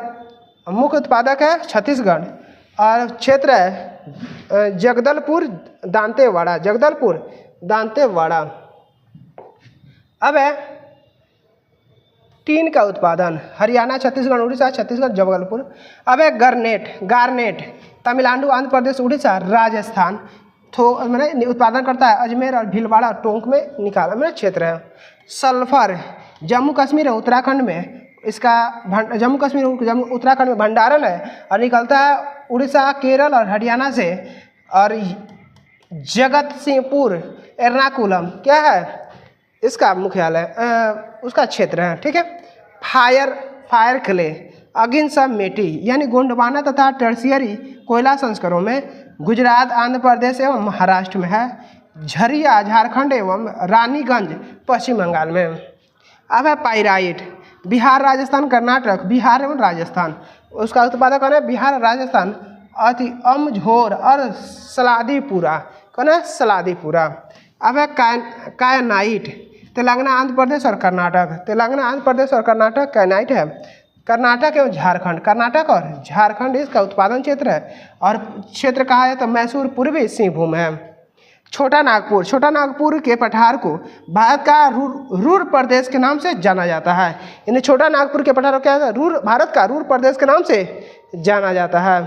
मुख्य उत्पादक है छत्तीसगढ़। और क्षेत्र है जगदलपुर, दांतेवाड़ा। अब है टीन का उत्पादन हरियाणा, छत्तीसगढ़, उड़ीसा, जबलपुर। अब है गार्नेट तमिलनाडु, आंध्र प्रदेश, उड़ीसा, राजस्थान। मैंने उत्पादन करता है अजमेर और भीलवाड़ा, टोंक में निकाला क्षेत्र है। सल्फर जम्मू कश्मीर और उत्तराखंड में, इसका जम्मू कश्मीर उत्तराखंड में भंडारण है। और निकलता है उड़ीसा, केरल और हरियाणा से। और जगत सिंहपुर, एर्नाकुलम क्या है? इसका मुख्यालय उसका क्षेत्र है। ठीक है। फायर क्ले अगिनसम मेटी यानी गोंडवाना तथा टर्शियरी कोयला संस्करणों में गुजरात, आंध्र प्रदेश एवं महाराष्ट्र में है। झरिया झारखंड एवं रानीगंज पश्चिम बंगाल में। अब है पाइराइट बिहार, राजस्थान, कर्नाटक, बिहार एवं राजस्थान। उसका उत्पादक कौन है? बिहार और राजस्थान। अति अमझोर और सलादीपुरा। कौन है? सलादीपुरा। अब है कायनाइट तेलंगाना, आंध्र प्रदेश और कर्नाटक। कायनाइट है कर्नाटक एवं झारखंड। इसका उत्पादन क्षेत्र है। और क्षेत्र कहा है तो मैसूर, पूर्वी सिंहभूम है। छोटा नागपुर के पठार को भारत का रूर प्रदेश के नाम से जाना जाता है। यानी छोटा नागपुर के पठार को क्या है? भारत का रूर प्रदेश के नाम से जाना जाता है।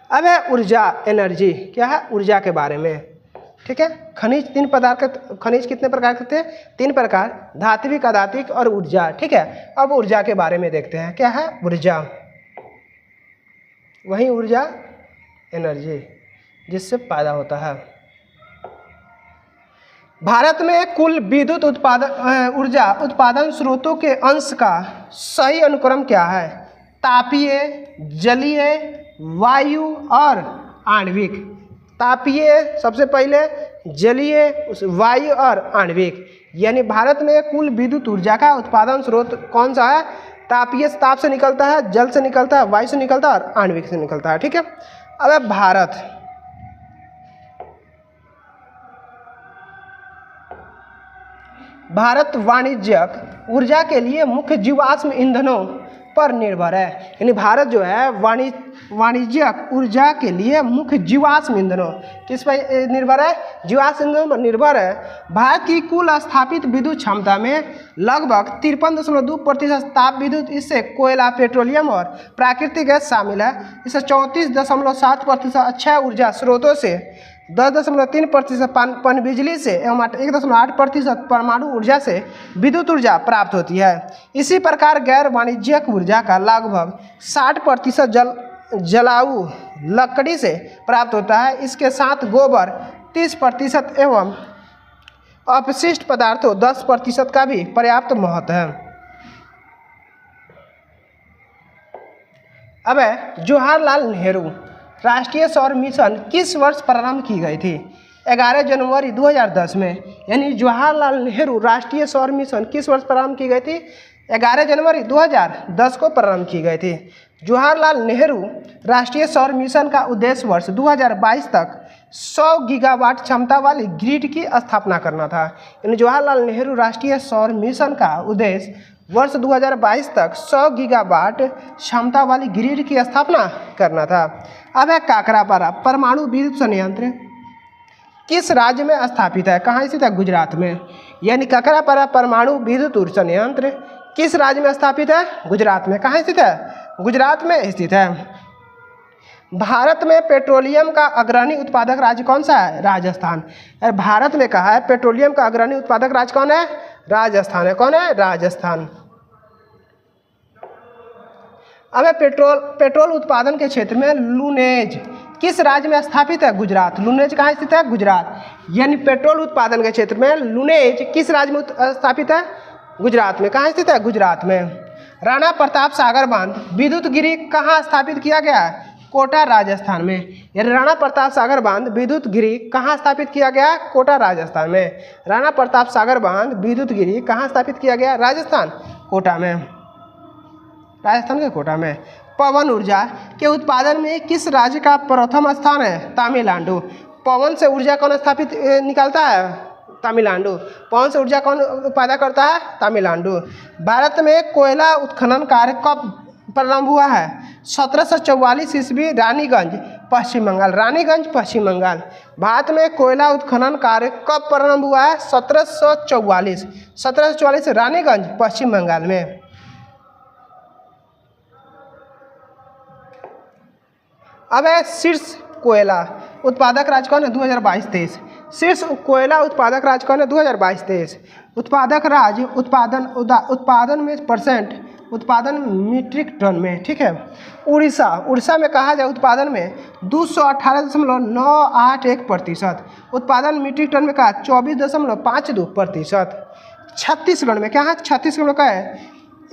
अब है ऊर्जा, एनर्जी। क्या है? ऊर्जा के बारे में। ठीक है। खनिज, तीन पदार्थ, खनिज कितने प्रकार के थे? 3 प्रकार, धात्विक, अधात्विक और ऊर्जा। ठीक है। अब ऊर्जा के बारे में देखते हैं। क्या है? ऊर्जा, वही ऊर्जा, एनर्जी, जिससे पैदा होता है। भारत में कुल विद्युत उत्पादन, ऊर्जा उत्पादन स्रोतों के अंश का सही अनुक्रम क्या है? तापीय, जलीय, वायु और आणविक। तापीय सबसे पहले, जलीय, वायु और आणविक। यानी भारत में कुल विद्युत ऊर्जा का उत्पादन स्रोत कौन सा है? तापीय, ताप से निकलता है, जल से निकलता है, वायु से निकलता है और आणविक से निकलता है। ठीक है। अब भारत वाणिज्यिक ऊर्जा के लिए मुख्य जीवाश्म ईंधनों पर निर्भर है। यानी भारत जो है वाणिज्यिक ऊर्जा के लिए मुख्य जीवाश्म ईंधनों, किस पर निर्भर है? जीवाश्म ईंधनों पर निर्भर है। भारत की कुल स्थापित विद्युत क्षमता में लगभग 53.2% ताप विद्युत, इससे कोयला, पेट्रोलियम और प्राकृतिक गैस शामिल है। इससे 34.7% अक्षय ऊर्जा स्रोतों से, 10.3% पनबिजली से एवं 1.8% परमाणु ऊर्जा से विद्युत ऊर्जा प्राप्त होती है। इसी प्रकार गैर वाणिज्यिक ऊर्जा का लगभग 60% जलाऊ लकड़ी से प्राप्त होता है। इसके साथ गोबर 30% एवं अपशिष्ट पदार्थों 10% का भी पर्याप्त महत्व है। अब है जवाहरलाल नेहरू राष्ट्रीय सौर मिशन किस वर्ष प्रारंभ की गई थी? 11 जनवरी 2010 में। यानी जवाहरलाल नेहरू राष्ट्रीय सौर मिशन किस वर्ष प्रारंभ की गई थी? 11 जनवरी 2010 को प्रारंभ की गई थी। जवाहरलाल नेहरू राष्ट्रीय सौर मिशन का उद्देश्य वर्ष 2022 तक 100 गीगावाट क्षमता वाली ग्रिड की स्थापना करना था। यानी जवाहरलाल नेहरू राष्ट्रीय सौर मिशन का उद्देश्य वर्ष 2022 तक 100 गीगावाट क्षमता वाली ग्रिड की स्थापना करना था। अब है काकरापारा परमाणु विद्युत संयंत्र किस राज्य में स्थापित है? कहाँ स्थित है? गुजरात में। यानी काकरापारा परमाणु विद्युत संयंत्र किस राज्य में स्थापित है? गुजरात में। कहाँ स्थित है? गुजरात में स्थित है। भारत में पेट्रोलियम का अग्रणी उत्पादक राज्य कौन सा है? राजस्थान। भारत में कहा है पेट्रोलियम का अग्रणी उत्पादक राज्य कौन है? राजस्थान है। कौन है? राजस्थान। अब पेट्रोल उत्पादन के क्षेत्र में लुनेज किस राज्य में स्थापित है? गुजरात। लुनेज कहाँ स्थित है? गुजरात। यानी पेट्रोल उत्पादन के क्षेत्र में लुनेज किस राज्य में स्थापित है? गुजरात में। कहाँ स्थित है? गुजरात में। राणा प्रताप सागर बांध विद्युत गिरी कहाँ स्थापित किया गया है? कोटा, राजस्थान में। यानी राणा प्रताप सागर बांध विद्युत गिरी कहाँ स्थापित किया गया? कोटा, राजस्थान में। राणा प्रताप सागर बांध विद्युत गिरी कहाँ स्थापित किया गया? राजस्थान, कोटा में। राजस्थान के कोटा में। पवन ऊर्जा के उत्पादन में किस राज्य का प्रथम स्थान है? तमिलनाडु। पवन से ऊर्जा कौन स्थापित निकलता है? तमिलनाडु। पवन से ऊर्जा कौन पैदा करता है? तमिलनाडु। भारत में कोयला उत्खनन कार्य कब प्रारंभ हुआ है? 1744 ईस्वी, रानीगंज, पश्चिम बंगाल। रानीगंज, पश्चिम बंगाल। भारत में कोयला उत्खनन कार्य कब प्रारंभ हुआ है? 1744। 1744 रानीगंज, पश्चिम बंगाल में। अब है शीर्ष कोयला उत्पादक राज्य कौन है? 2022-23। शीर्ष कोयला उत्पादक राज्य कौन है? 2022-23। उत्पादक राज्य उत्पादन में परसेंट, उत्पादन मीट्रिक टन में। ठीक है। उड़ीसा में कहा जाए उत्पादन में 218.981%। उत्पादन मीट्रिक टन में कहा 24.52%। छत्तीसगढ़ में क्या है? छत्तीसगढ़ में क्या है?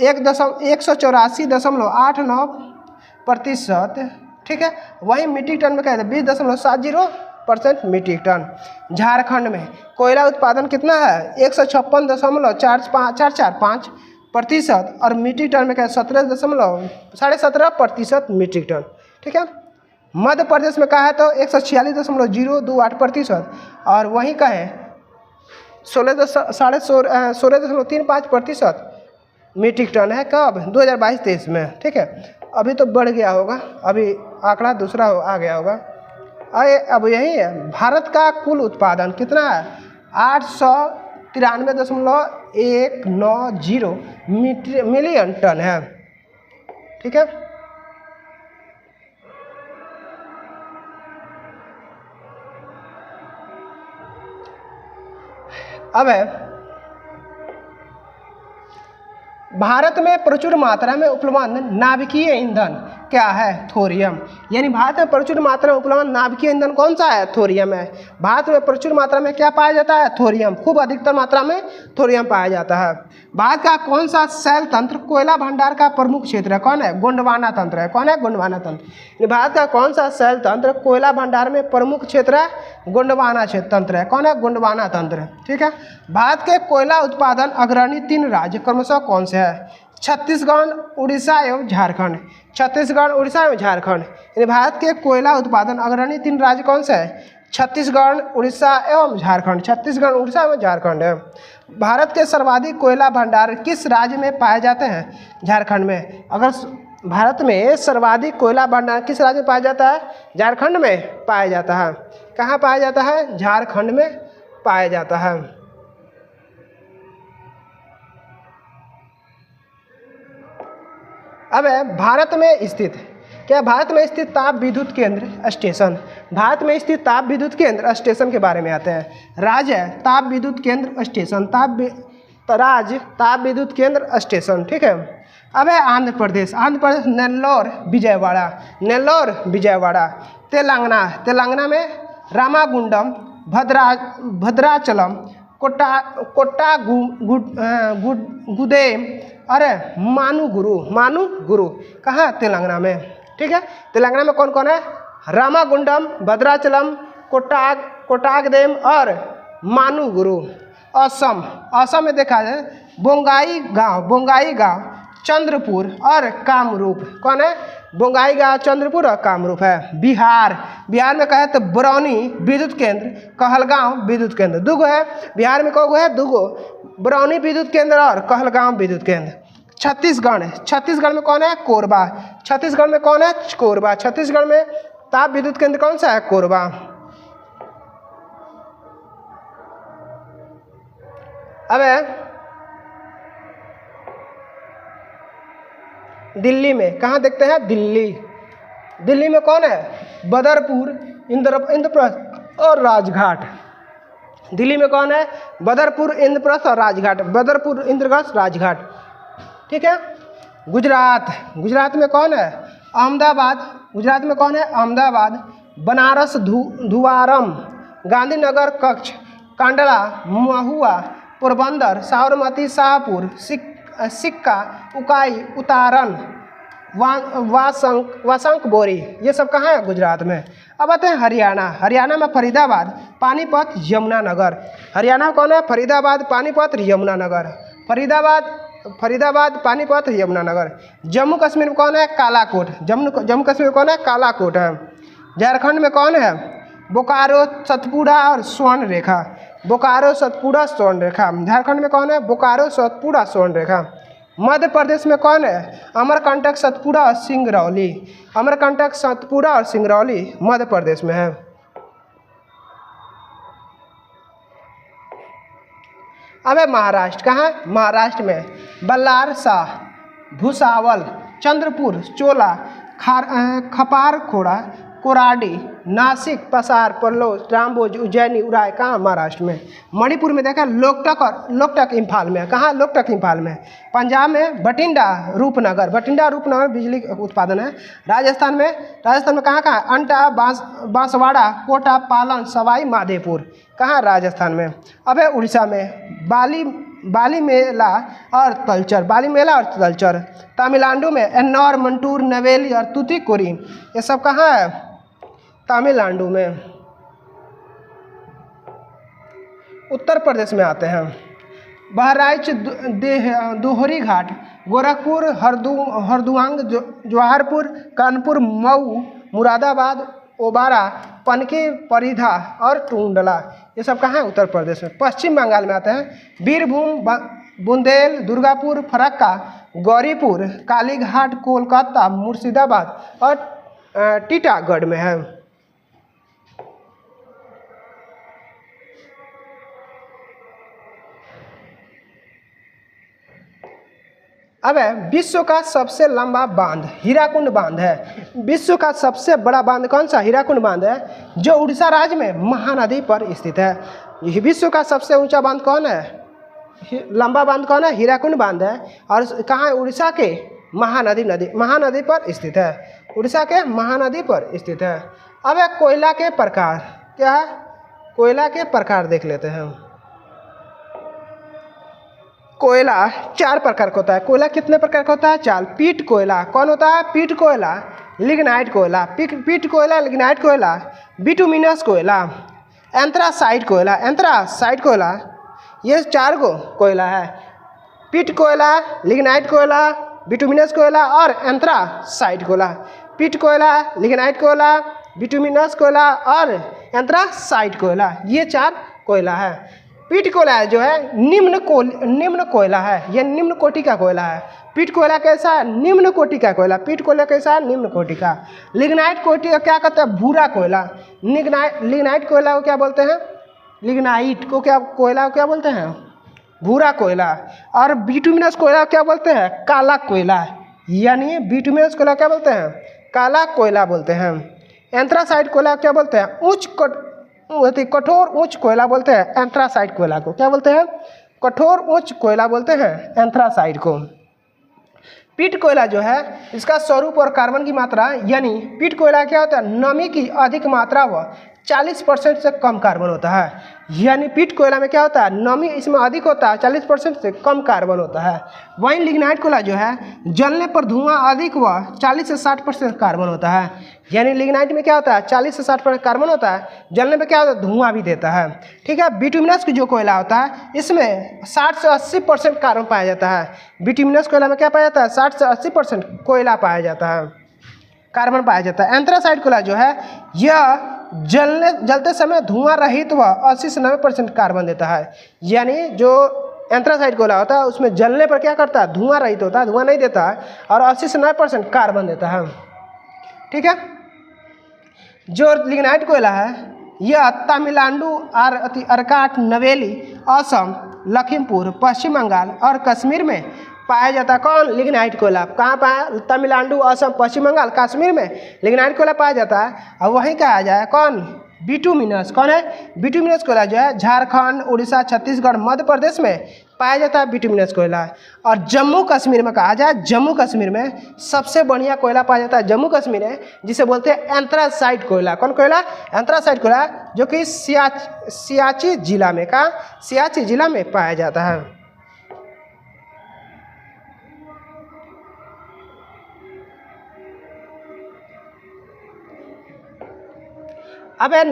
184.89%। ठीक है। वहीं मीट्रिक टन में क्या है? 20.70% मीट्रिक टन। झारखंड में कोयला उत्पादन कितना है? 156.445% और मीट्रिक टन में क्या है? 17.17% मीट्रिक टन। ठीक है। मध्य प्रदेश में कहा है तो 146.028% और वहीं का है 16.35% मीट्रिक टन है। कब? 2022-23 में। ठीक है। अभी तो बढ़ गया होगा, अभी आंकड़ा दूसरा आ गया होगा। अरे अब यही है। भारत का कुल उत्पादन कितना है? 893.190 मिलियन टन है। ठीक है। अब है भारत में प्रचुर मात्रा में उपलब्ध नाभिकीय ईंधन क्या है? थोरियम। यानी भारत में प्रचुर मात्रा में उपलब्ध नाभिकीय ईंधन कौन सा है? थोरियम है। भारत में प्रचुर मात्रा में क्या पाया जाता है? थोरियम। खूब अधिकतर मात्रा में थोरियम पाया जाता है। भारत का कौन सा शैल तंत्र कोयला भंडार का प्रमुख क्षेत्र है? कौन है? गोंडवाना तंत्र है। कौन है? गोंडवाना तंत्र। भारत का कौन सा शैल तंत्र कोयला भंडार में प्रमुख क्षेत्र है? गोंडवाना तंत्र है। कौन है? गोंडवाना तंत्र। ठीक है। भारत के कोयला उत्पादन अग्रणी 3 राज्य क्रमशः कौन से है? छत्तीसगढ़, उड़ीसा एवं झारखंड। छत्तीसगढ़, उड़ीसा एवं झारखंड। यानी भारत के कोयला उत्पादन अग्रणी 3 राज्य कौन से है? छत्तीसगढ़, उड़ीसा एवं झारखंड। छत्तीसगढ़, उड़ीसा एवं झारखंड है। भारत के सर्वाधिक कोयला भंडार किस राज्य में पाए जाते हैं? झारखंड में। अगर भारत में सर्वाधिक कोयला भंडार किस राज्य में पाया जाता है? झारखंड में पाया जाता है। कहाँ पाया जाता है? झारखंड में पाया जाता है। अब है भारत में स्थित, क्या भारत में स्थित ताप विद्युत केंद्र स्टेशन। भारत में स्थित ताप विद्युत केंद्र स्टेशन के बारे में आते हैं। राज्य है ताप विद्युत केंद्र स्टेशन, राज्य ताप विद्युत केंद्र स्टेशन। ठीक है। अब है आंध्र प्रदेश। आंध्र प्रदेश नेल्लोर, विजयवाड़ा। नेल्लोर, विजयवाड़ा। तेलंगाना, तेलंगाना में रामागुंडम, भद्राचलम, कोट्टागुडेम, अरे मानुगुरु। कहाँ? तेलंगाना में। ठीक है। तेलंगाना में कौन कौन है? रामागुंडम, भद्राचलम, कोट्टागुडेम और मानुगुरु। असम, असम में देखा जाए बोंगाई गांव, चंद्रपुर और कामरूप। कौन है? बोंगाई गांव, चंद्रपुर और कामरूप है। बिहार, बिहार में कहे तो बरौनी विद्युत केंद्र, कहलगांव विद्युत केंद्र। दूगो है बिहार में, कौन है? दूगो, बरौनी विद्युत केंद्र और कहलगांव विद्युत केंद्र। छत्तीसगढ़, छत्तीसगढ़ में कौन है? कोरबा। छत्तीसगढ़ में कौन है? कोरबा। छत्तीसगढ़ में ताप विद्युत केंद्र कौन सा है? कोरबा। अब है दिल्ली में, कहाँ देखते हैं? दिल्ली। दिल्ली में कौन है? बदरपुर, इंद्रप्रस्थ और राजघाट। दिल्ली में कौन है? बदरपुर, इंद्रप्रस्थ और राजघाट। बदरपुर, इंद्रप्रस्थ, राजघाट। ठीक है। गुजरात, गुजरात में कौन है? अहमदाबाद। गुजरात में कौन है? अहमदाबाद, बनारस, धुवारम, गांधीनगर, कच्छ, कांडला, महुआ, पोरबंदर, साबरमती, शाहपुर, सिक्का, उकाई, उतारन, वासंक बोरी। ये सब कहाँ है? गुजरात में। अब आते हैं हरियाणा। हरियाणा में फरीदाबाद, पानीपत, यमुनानगर। हरियाणा में कौन है? फरीदाबाद, पानीपत, यमुनानगर। फरीदाबाद, पानीपत, यमुनानगर। जम्मू कश्मीर में कौन है? कालाकोट। जम्मू कश्मीर में कौन है? कालाकोट है। झारखंड में कौन है? बोकारो, सतपुड़ा और स्वर्ण रेखा। बोकारो, सतपुड़ा, स्वर्ण रेखा। झारखंड में कौन है? बोकारो, सतपुड़ा, स्वर्ण रेखा। मध्य प्रदेश में कौन है? अमरकंटक, सतपुड़ा और सिंगरौली। अमरकंटक, सतपुड़ा और सिंगरौली मध्य प्रदेश में है। अब है महाराष्ट्र। कहाँ? महाराष्ट्र में बल्लार शाह, भुसावल, चंद्रपुर, चोला, खपारखोड़ा, कोराडी, नासिक, पसार, पल्लव, रामभोज, उज्जैनी, उराय। कहाँ? महाराष्ट्र में। मणिपुर में देखा लोकटक इम्फाल में। कहाँ? लोकटक इम्फाल में। पंजाब में बठिंडा, रूपनगर। बठिंडा, रूपनगर बिजली उत्पादन है। राजस्थान में कहाँ कहाँ? अंटा, बांसवाड़ा, कोटा, पालन, सवाई माधोपुर। कहाँ? राजस्थान में। अब है उड़ीसा में बाली मेला और तलचर। तमिलनाडु में एन्नौर, मंटूर, नवेली और तूतीकोरिन। ये सब कहाँ है? तमिलनाडु में। उत्तर प्रदेश में आते हैं बहराइच, दोहरी घाट, गोरखपुर, हरदुआंग, जवाहरपुर, कानपुर, मऊ, मुरादाबाद, ओबारा, पनकी, परिधा और टूंडला। ये सब कहाँ है? उत्तर प्रदेश में। पश्चिम बंगाल में आते हैं बीरभूम, बुंदेल, दुर्गापुर, फरक्का, गौरीपुर, कालीघाट, कोलकाता, मुर्शिदाबाद और टीटागढ़ में है। अब है विश्व का सबसे लंबा बांध हीराकुंड बांध है। विश्व का सबसे बड़ा बांध कौन सा? हीराकुंड बांध है, जो उड़ीसा राज्य में महानदी पर स्थित है। ये विश्व का सबसे ऊंचा बांध कौन है? लंबा बांध कौन है? हीराकुंड बांध है। और कहाँ है? उड़ीसा के महानदी पर स्थित है। उड़ीसा के महानदी पर स्थित है। अब है कोयला के प्रकार। क्या है? कोयला के प्रकार देख लेते हैं। कोयला 4 प्रकार का होता है। कोयला कितने प्रकार का होता है? 4। पीट कोयला कौन होता है? पीट कोयला, लिग्नाइट कोयला, पीट कोयला, लिग्नाइट कोयला, बिटुमिनस कोयला, एंथ्रासाइट कोयला, ये 4 गो कोयला है। पीट कोयला, लिग्नाइट कोयला, बिटुमिनस कोयला और एंथ्रासाइट कोयला। पीट कोयला, लिग्नाइट कोयला, बिटुमिनस कोयला और एंथ्रासाइट कोयला, ये 4 कोयला है। पीट कोयला जो है निम्न कोयला है, यह निम्न कोटि का कोयला है। पीट कोयला कैसा है? निम्न कोटि का कोयला। पीट कोयला कैसा है? निम्न कोटि का। लिग्नाइट कोटि का क्या कहते हैं? भूरा कोयला। लिग्नाइट कोयला को क्या बोलते हैं? लिग्नाइट को क्या कोयला को क्या बोलते हैं? भूरा कोयला। और बिटुमिनस कोयला क्या बोलते हैं? काला कोयला। यानी बिटुमिनस कोयला क्या बोलते हैं? काला कोयला बोलते हैं। एंथ्रासाइट कोयला क्या बोलते हैं? कठोर उच्च कोयला बोलते हैं एंथ्रासाइट कोयला को। क्या बोलते हैं? कठोर उच्च कोयला बोलते हैं एंथ्रासाइट को। पीट कोयला जो है इसका स्वरूप और कार्बन की मात्रा, यानी पीट कोयला क्या होता है? नमी की अधिक मात्रा व 40% से कम कार्बन होता है। यानी पीट कोयला में क्या होता है? नमी इसमें अधिक होता है, 40% से कम कार्बन होता है। वहीं लिग्नाइट कोयला जो है जलने पर धुआं अधिक व 40 से 60% कार्बन होता है। यानी लिग्नाइट में क्या होता है? 40 से 60% कार्बन होता है, जलने पर क्या होता है? धुआं भी देता है। ठीक है। बिटुमिनस की जो कोयला होता है इसमें 60 से 80% कार्बन पाया जाता है। बिटुमिनस कोयला में क्या पाया जाता है? 60 से 80% कोयला पाया जाता है, कार्बन पाया जाता है। एंथ्रासाइट कोयला जो है यह जलते समय धुआं रहित व 80 से 90% कार्बन देता है। यानी जो एंथ्रासाइट कोयला होता है उसमें जलने पर क्या करता है? धुआं रहित होता है, धुआं नहीं देता है और 80 से 90% कार्बन देता है। ठीक है। जो लिग्नाइट कोयला है यह तमिलनाडु, अर्काट, नवेली, असम, लखीमपुर, पश्चिम बंगाल और कश्मीर में पाया जाता है। कौन? लिग्नाइट कोयला। कहाँ पाया? तमिलनाडु, असम, पश्चिम बंगाल, कश्मीर में लिग्नाइट कोयला पाया जाता है। और वहीं कहा जाए कौन? बिटुमिनस। कौन है? बिटुमिनस कोयला जो है झारखंड, उड़ीसा, छत्तीसगढ़, मध्य प्रदेश में पाया जाता है बिटुमिनस कोयला। और जम्मू कश्मीर में कहा जाए, जम्मू कश्मीर में सबसे बढ़िया कोयला पाया जाता है जम्मू कश्मीर है, जिसे बोलते हैं एंथ्रासाइट कोयला। कौन कोयला? एंथ्रासाइट कोयला, जो कि सियाची जिला में सियाची जिला में पाया जाता है। अब है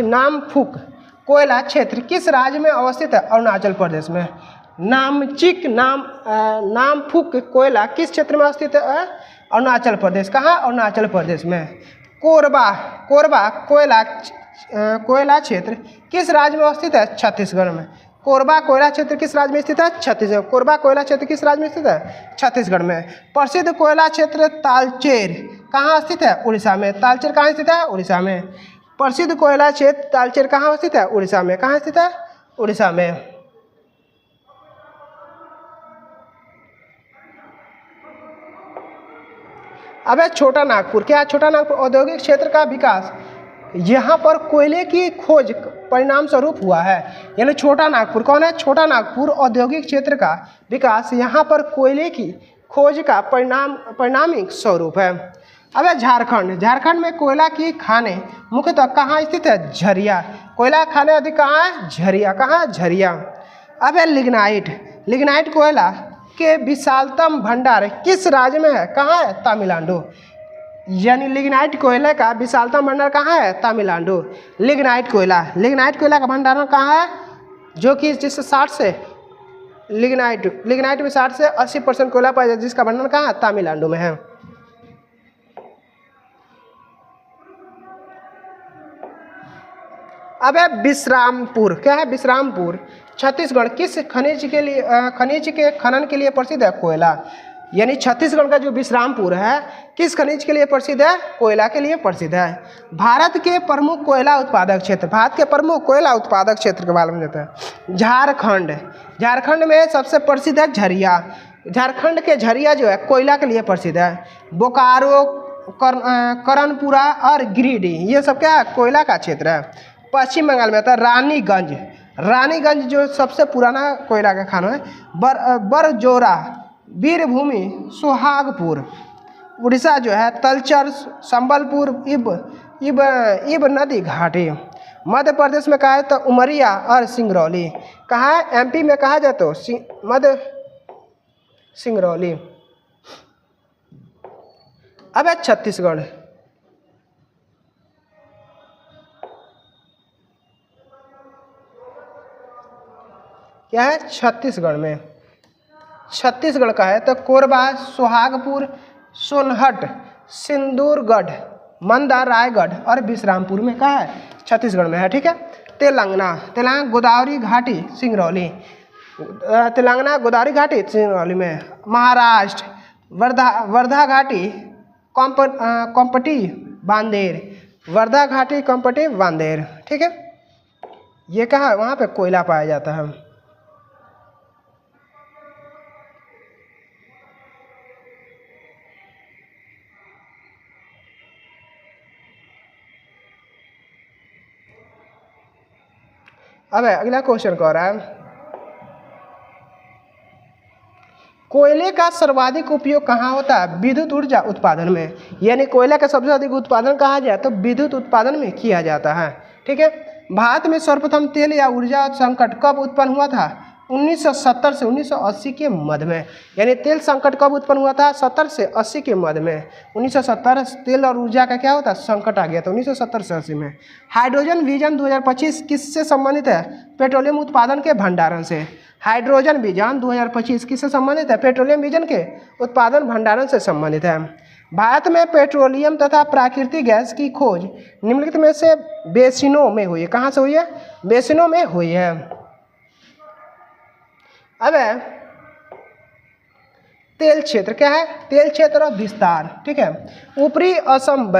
नामफुक कोयला क्षेत्र किस राज्य में अवस्थित है? अरुणाचल प्रदेश में। नामफुक कोयला किस क्षेत्र में अवस्थित है? अरुणाचल प्रदेश। कहाँ? अरुणाचल प्रदेश में। कोरबा कोयला क्षेत्र किस राज्य में अवस्थित है? छत्तीसगढ़ में। कोरबा कोयला क्षेत्र किस राज्य में स्थित है? छत्तीसगढ़। कोरबा कोयला क्षेत्र किस राज्य में स्थित है? छत्तीसगढ़ में। प्रसिद्ध कोयला क्षेत्र तालचेर कहाँ स्थित है? उड़ीसा में। तालचेर कहाँ स्थित है? उड़ीसा में। प्रसिद्ध कोयला क्षेत्र तालचेर कहाँ स्थित है? उड़ीसा में। कहाँ स्थित है? उड़ीसा में। अब है छोटा नागपुर। क्या? छोटा नागपुर औद्योगिक क्षेत्र का विकास यहाँ पर कोयले की खोज परिणाम स्वरूप हुआ है। यानी छोटा नागपुर कौन है? छोटा नागपुर औद्योगिक क्षेत्र का विकास यहाँ पर कोयले की खोज का परिणामिक स्वरूप है। अब है झारखंड में कोयला की खाने मुख्यतः कहाँ स्थित है? झरिया। कोयला खाने अधिक कहाँ है? झरिया। कहाँ? झरिया। अब है लिग्नाइट कोयला के विशालतम भंडार किस राज्य में है? कहाँ है? तमिलनाडु। यानी लिग्नाइट कोयले का विशालतम भंडार कहाँ है? तमिलनाडु। लिग्नाइट कोयला का भंडारण कहाँ है? जो कि जिससे 60 से लिग्नाइट में 60 से 80% कोयला पाया जाता है, जिसका भंडारण कहाँ है? तमिलनाडु में है। अब है विश्रामपुर। क्या है? विश्रामपुर छत्तीसगढ़ किस खनिज के खनन के लिए प्रसिद्ध है? कोयला। यानी छत्तीसगढ़ का जो विश्रामपुर है किस खनिज के लिए प्रसिद्ध है? कोयला के लिए प्रसिद्ध है। भारत के प्रमुख कोयला उत्पादक क्षेत्र के बारे में देते हैं। झारखंड में सबसे प्रसिद्ध है झरिया। झारखंड के झरिया जो है कोयला के लिए प्रसिद्ध है। करणपुरा और गिरिडीह, ये सब क्या है, कोयला का क्षेत्र है। पश्चिम बंगाल में आता है रानीगंज, रानीगंज जो सबसे पुराना कोयला का खान है। बरजोरा, वीरभूमि, सोहागपुर। उड़ीसा जो है तलचर, संबलपुर, इब नदी घाटी। मध्य प्रदेश में कहा है तो उमरिया और सिंगरौली। कहाँ है, एमपी में कहा जाए तो मध्य सिंगरौली। अब है छत्तीसगढ़, क्या है छत्तीसगढ़ में, छत्तीसगढ़ का है तो कोरबा, सुहागपुर, सोनहट, सिंदूरगढ़, मंदा, रायगढ़ और विश्रामपुर में कहा है, छत्तीसगढ़ में है। ठीक है। तेलंगाना, गोदावरी घाटी, सिंगरौली, तेलंगाना गोदावरी घाटी सिंगरौली में। महाराष्ट्र वर्धा घाटी, कोम्पटी, बांदेर, वर्धा घाटी, कोम्पटी, बांदेर। ठीक है। ये कहा वहाँ पे कोयला पाया जाता है। अब अगला क्वेश्चन कह रहा है, कोयले का सर्वाधिक उपयोग कहाँ होता है, विद्युत ऊर्जा उत्पादन में। यानी कोयला का सबसे अधिक उत्पादन कहाँ जाए तो विद्युत उत्पादन में किया जाता है। ठीक है। भारत में सर्वप्रथम तेल या ऊर्जा संकट कब उत्पन्न हुआ था, 1970 से 1980 के मध्य में। यानी तेल संकट कब उत्पन्न हुआ था, 70 से 80 के मध्य में। 1970 तेल और ऊर्जा का क्या होता है, संकट आ गया था 1970 से 80 में। हाइड्रोजन विजन 2025 किससे संबंधित है, पेट्रोलियम उत्पादन के भंडारण से। हाइड्रोजन विजन 2025 किससे संबंधित है, पेट्रोलियम विजन के उत्पादन भंडारण से संबंधित है। भारत में पेट्रोलियम तथा प्राकृतिक गैस की खोज निम्नलिखित में से बेसिनों में हुई है। कहाँ से हुई है, बेसिनों में हुई है। अब तेल क्षेत्र क्या है, तेल क्षेत्र और विस्तार। ठीक है। ऊपरी असम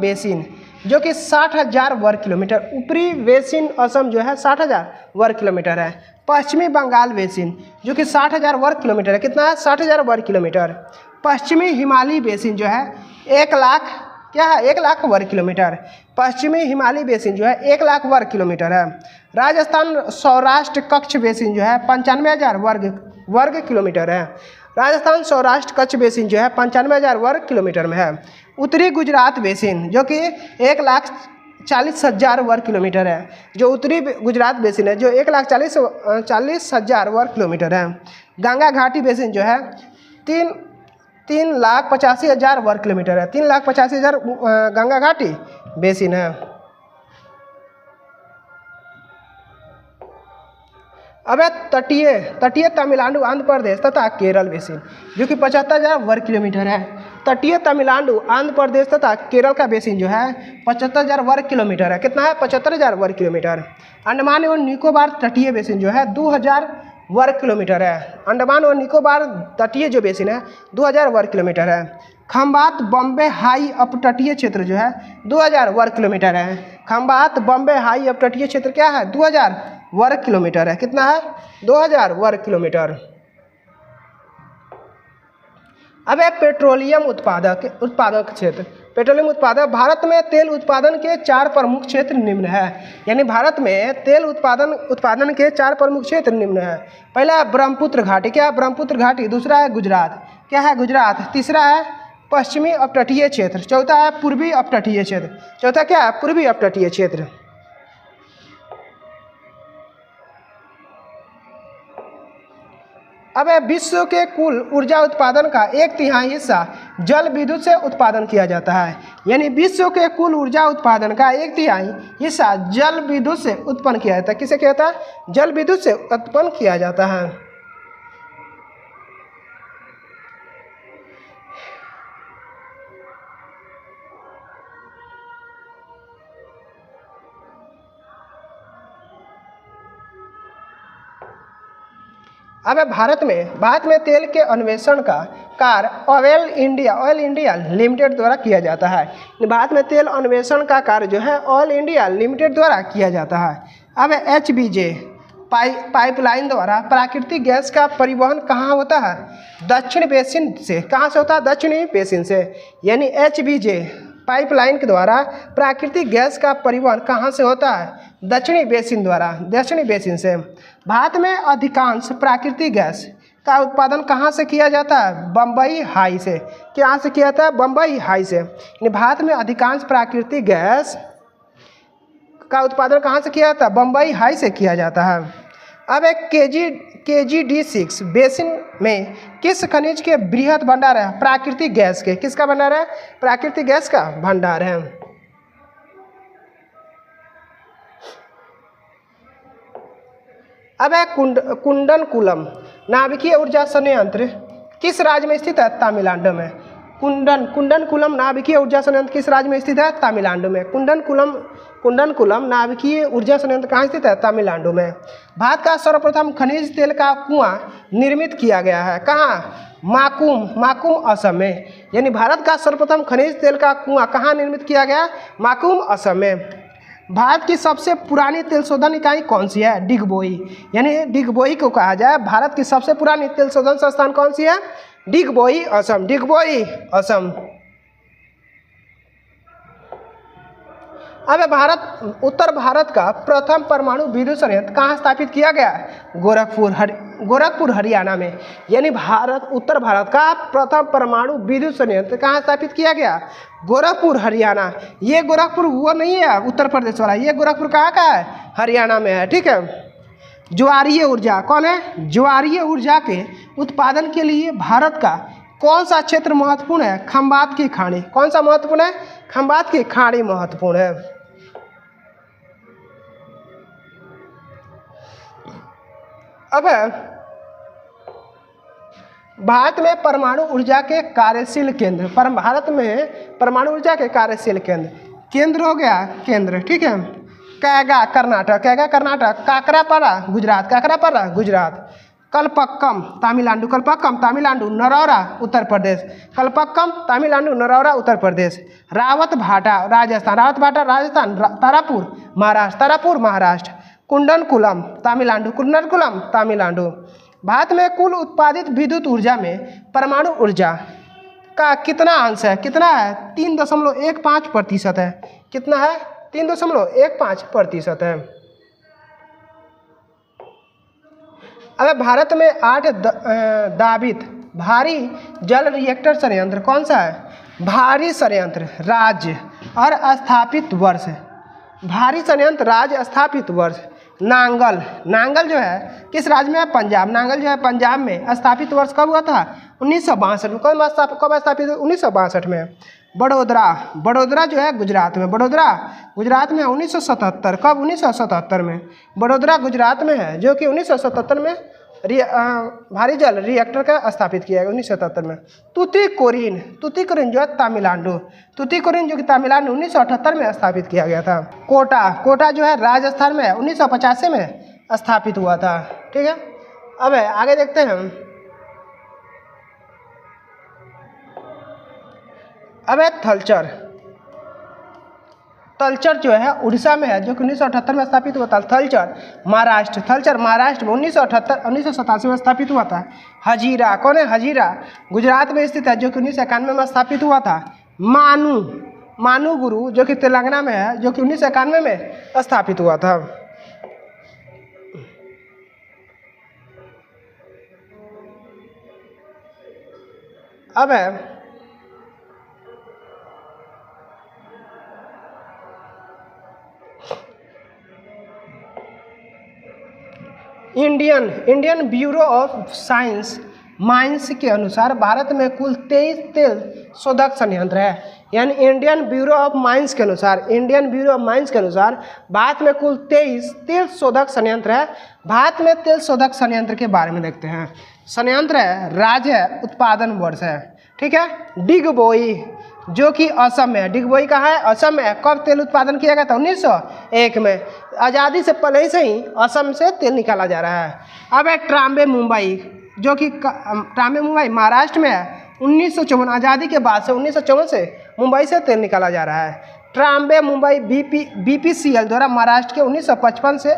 बेसिन जो कि 60,000 वर्ग किलोमीटर, ऊपरी बेसिन असम जो है 60,000 वर्ग किलोमीटर है। पश्चिमी बंगाल बेसिन जो कि 60,000 वर्ग किलोमीटर है, कितना है 60,000 वर्ग किलोमीटर। पश्चिमी हिमालय बेसिन जो है 1 लाख, क्या है 1 लाख वर्ग किलोमीटर। पश्चिमी हिमालय बेसिन जो है 1 लाख वर्ग किलोमीटर है। राजस्थान सौराष्ट्र कच्छ बेसिन जो है 95,000 वर्ग किलोमीटर है। राजस्थान सौराष्ट्र कच्छ बेसिन जो है 95,000 वर्ग किलोमीटर में है। उत्तरी गुजरात बेसिन जो कि 1,40,000 वर्ग किलोमीटर है। जो उत्तरी गुजरात बेसिन है जो 1,40,000 वर्ग किलोमीटर है। गंगा घाटी बेसिन जो है 3,85,000 वर्ग किलोमीटर है। 3,85,000 गंगा घाटी बेसिन है। अब तटीय तमिलनाडु आंध्र प्रदेश तथा केरल बेसिन जो कि 75,000 वर्ग किलोमीटर है। तटीय तमिलनाडु आंध्र प्रदेश तथा केरल का बेसिन जो है 75,000 वर्ग किलोमीटर है। कितना है 75,000 वर्ग किलोमीटर। अंडमान एवं निकोबार तटीय बेसिन जो है 2,000 वर्ग किलोमीटर है। अंडमान और निकोबार तटीय जो बेसिन है 2,000 वर्ग किलोमीटर है। खंबात बॉम्बे हाई अपतटीय क्षेत्र जो है 2,000 वर्ग किलोमीटर है। खंबात बॉम्बे हाई अपतटीय क्षेत्र क्या है 2,000 वर्ग किलोमीटर है। कितना है 2,000 वर्ग किलोमीटर। अब है पेट्रोलियम उत्पादक क्षेत्र। पेट्रोलियम उत्पादक, भारत में तेल उत्पादन के 4 प्रमुख क्षेत्र निम्न है। यानी भारत में तेल उत्पादन के 4 प्रमुख क्षेत्र निम्न है। पहला है ब्रह्मपुत्र घाटी, क्या है ब्रह्मपुत्र घाटी। दूसरा है गुजरात, क्या है गुजरात। तीसरा है पश्चिमी अपतटीय क्षेत्र। चौथा है पूर्वी अपतटीय क्षेत्र। चौथा क्या है पूर्वी अपतटीय क्षेत्र। अब विश्व के कुल ऊर्जा उत्पादन का 1/3 हिस्सा जल विद्युत से उत्पादन किया जाता है। यानी विश्व के कुल ऊर्जा उत्पादन का 1/3 हिस्सा जल विद्युत से उत्पन्न किया जाता है। किसे कहता है, जल विद्युत से उत्पन्न किया जाता है। अब भारत में तेल के अन्वेषण का कार्य ऑयल इंडिया लिमिटेड द्वारा किया जाता है। भारत में तेल अन्वेषण का कार्य जो है ऑयल इंडिया लिमिटेड द्वारा किया जाता है। अब HBJ पाइपलाइन द्वारा प्राकृतिक गैस का परिवहन कहाँ होता है? दक्षिण बेसिन से। कहाँ से होता है? दक्षिणी बेसिन से, यानी HBJ पाइपलाइन के द्वारा प्राकृतिक गैस का परिवहन कहाँ से होता है? दक्षिणी बेसिन द्वारा, दक्षिणी बेसिन से। भारत में अधिकांश प्राकृतिक गैस का उत्पादन कहाँ से किया जाता है? बम्बई हाई से। कहाँ से किया जाता है? बम्बई हाई से। यानी भारत में अधिकांश प्राकृतिक गैस का उत्पादन कहाँ से किया जाता है? बम्बई हाई से किया जाता है। अब एक KG-D6 बेसिन में किस खनिज के बृहद भंडार है? प्राकृतिक गैस के। किसका भंडार है? प्राकृतिक गैस का भंडार है। अब है कुंडनकुलम नाभिकीय ऊर्जा संयंत्र किस राज्य में स्थित है? तमिलनाडु में। कुंडनकुलम नाभिकीय ऊर्जा संयंत्र किस राज्य में स्थित है? तमिलनाडु में। कुंडनकुलम नाभिकीय ऊर्जा संयंत्र कहाँ स्थित है? तमिलनाडु में। भारत का सर्वप्रथम खनिज तेल का कुआं निर्मित किया गया है कहाँ? माकुम असम में। यानी भारत का सर्वप्रथम खनिज तेल का कुआं कहाँ निर्मित किया गया? माकुम असम में। भारत की सबसे पुरानी तेल शोधन इकाई कौन सी है? डिगबोई। यानी डिगबोई को कहा जाए भारत की सबसे पुरानी तेल शोधन संस्थान कौन सी है? डिगबोई असम। डिगबोई असम। अब उत्तर भारत का प्रथम परमाणु विद्युत संयंत्र कहाँ स्थापित किया गया? गोरखपुर हरियाणा में। यानी उत्तर भारत का प्रथम परमाणु विद्युत संयंत्र कहाँ स्थापित किया गया? गोरखपुर हरियाणा। ये गोरखपुर वो नहीं है उत्तर प्रदेश वाला, ये गोरखपुर कहाँ का है? हरियाणा में है। ठीक है। ज्वारीय ऊर्जा कौन है? ज्वारीय ऊर्जा के उत्पादन के लिए भारत का कौन सा क्षेत्र महत्वपूर्ण है? खंबात की खाड़ी। कौन सा महत्वपूर्ण है? खंबात की खाड़ी महत्वपूर्ण है। अब भारत में परमाणु ऊर्जा के कार्यशील केंद्र, भारत में परमाणु ऊर्जा के कार्यशील केंद्र हो गया केंद्र। ठीक है। कैगा कर्नाटक, काकरापारा गुजरात, कलपक्कम तमिलनाडु, नरौरा उत्तर प्रदेश, रावत भाटा राजस्थान, तारापुर महाराष्ट्र, कुंडनकुलम तमिलनाडु। भारत में कुल उत्पादित विद्युत ऊर्जा में परमाणु ऊर्जा का कितना अंश है? कितना है? 3.15% है। कितना है? 3.15% है। अब भारत में 8 दाबित भारी जल रिएक्टर संयंत्र कौन सा है? भारी संयंत्र राज्य और स्थापित वर्ष। भारी संयंत्र राज्य स्थापित वर्ष। नांगल जो है किस राज्य में है? पंजाब। नांगल जो है पंजाब में। स्थापित वर्ष कब हुआ था? 1962 में। कब स्थापित? 1962 में। बड़ोदरा जो है गुजरात में। गुजरात में 1977। कब? 1977 में। बड़ोदरा गुजरात में है, जो कि 1977 में भारी जल रिएक्टर का स्थापित किया गया 1977 में। तुतीकोरिन जो है तमिलनाडु। तुतीकोरिन जो कि तमिलनाडु 1978 में स्थापित किया गया था। कोटा जो है राजस्थान में 1985 में स्थापित हुआ था। ठीक है। अब आगे देखते हैं। अब थलचर जो है उड़ीसा में है, जो कि 1978 में स्थापित हुआ था। थलचर महाराष्ट्र में 1987 में स्थापित हुआ था। हजीरा कौन है? हजीरा गुजरात में स्थित है, जो कि 1991 में स्थापित हुआ था। मानूगुरु जो कि तेलंगाना में है, जो कि 1991 में स्थापित हुआ था। अब Indian bureau of science mines के अनुसार भारत में कुल 23 तेल शोधक संयंत्र है। यानी इंडियन ब्यूरो ऑफ माइंस के अनुसार भारत में कुल 23 तेल शोधक संयंत्र है। भारत में तेल शोधक संयंत्र के बारे में देखते हैं। संयंत्र है, राज्य है, उत्पादन वर्ष है। ठीक है। डिगबोई जो कि असम में है। डिगबोई कहाँ है? असम में है। कब तेल उत्पादन किया गया था? 1901 में। आज़ादी से पहले से ही असम से तेल निकाला जा रहा है। अब है ट्राम्बे मुंबई, जो कि ट्राम्बे मुंबई महाराष्ट्र में है। 1954 आज़ादी के बाद से 1954 से मुंबई से तेल निकाला जा रहा है। ट्राम्बे मुंबई BPCL द्वारा महाराष्ट्र के 1955 से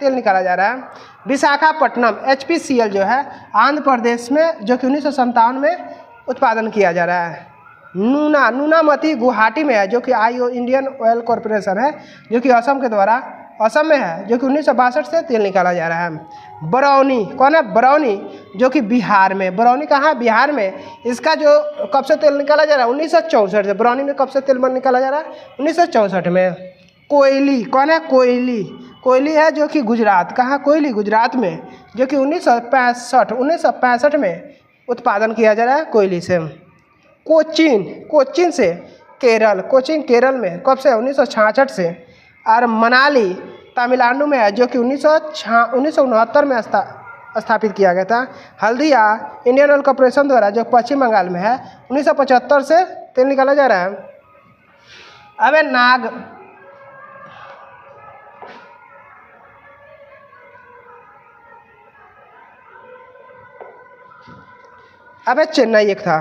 तेल निकाला जा रहा है। विशाखापट्टनम HPCL जो है आंध्र प्रदेश में, जो कि 1957 में उत्पादन किया जा रहा है। नूनामती गुवाहाटी में है, जो कि इंडियन ऑयल कॉरपोरेशन है, जो कि असम में है, जो कि 1962 से तेल निकाला जा रहा है। बरौनी कौन है? बरौनी जो कि बिहार में। बरौनी कहाँ है? बिहार में। इसका जो कब से तेल निकाला जा रहा है? 1964 से। बरौनी में कब से तेल निकाला जा रहा है? 1964 में। कोयली कौन है? कोयली है, जो कि गुजरात। कहाँ? कोयली गुजरात में, जो कि 1965 में उत्पादन किया जा रहा है कोयली से। कोचीन से केरल। कोचीन केरल में कब से? 1966 से। और मनाली तमिलनाडु में है, जो कि 1969 में स्थापित किया गया था। हल्दिया इंडियन ऑयल कॉरपोरेशन द्वारा, जो पश्चिम बंगाल में है, 1975 से तेल निकाला जा रहा है। चेन्नई एक था,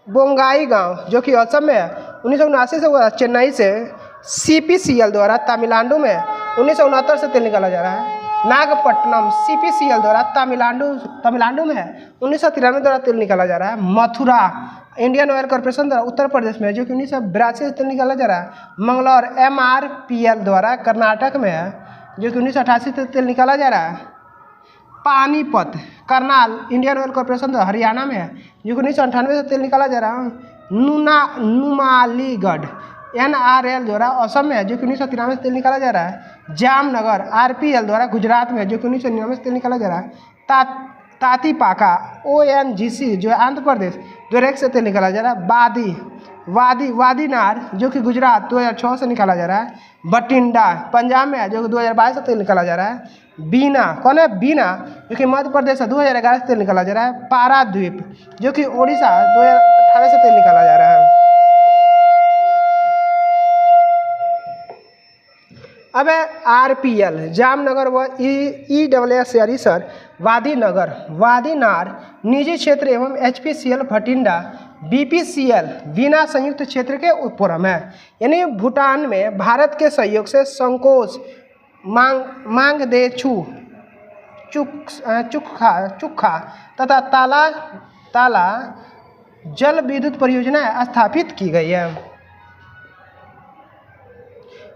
बोंगाई गांव, जो कि असम में है, 1979 से हुआ। चेन्नई से CPCL द्वारा तमिलनाडु में 1969 से तेल निकाला जा रहा है। नागपट्टनम CPCL द्वारा तमिलनाडु में है, 1993 द्वारा तेल निकाला जा रहा है। मथुरा इंडियन ऑयल कॉरपोरेशन द्वारा उत्तर प्रदेश में, जो कि 1982 से तेल निकाला जा रहा है। मंगलौर MRPL द्वारा कर्नाटक में है, जो कि 1988 से तेल निकाला जा रहा है। Panipat Karnal Indian oil corporation द्वारा हरियाणा में है, जो कि 1998 से तेल निकाला जा रहा है। नुमालीगढ़ NRL द्वारा असम में है, जो कि 1993 से तेल निकाला जा रहा है। जामनगर RPL द्वारा गुजरात में है, जो कि 1999 से तेल निकाला जा रहा है। तातीपाका ONGC जो है आंध्र प्रदेश, 2001 से तेल निकाला जा रहा है। वादीनार जो कि गुजरात, 2006 से निकाला जा रहा है। बठिंडा पंजाब में है, जो कि 2022 से तेल निकाला जा रहा है। बीना कौन है? बीना जो कि मध्य प्रदेश है, 2011 से तेल निकाला जा रहा है। पाराद्वीप जो कि ओडिशा, 2018 से तेल निकाला जा रहा है। अब RPL जामनगर व EWS हरिसर वादीनार निजी क्षेत्र एवं HPCL भटिंडा BPCL बीना संयुक्त क्षेत्र के उपक्रम है। यानी भूटान में भारत के सहयोग से संकोच मांगदेछू चुक्खा तथा ताला जल विद्युत परियोजना स्थापित की गई है।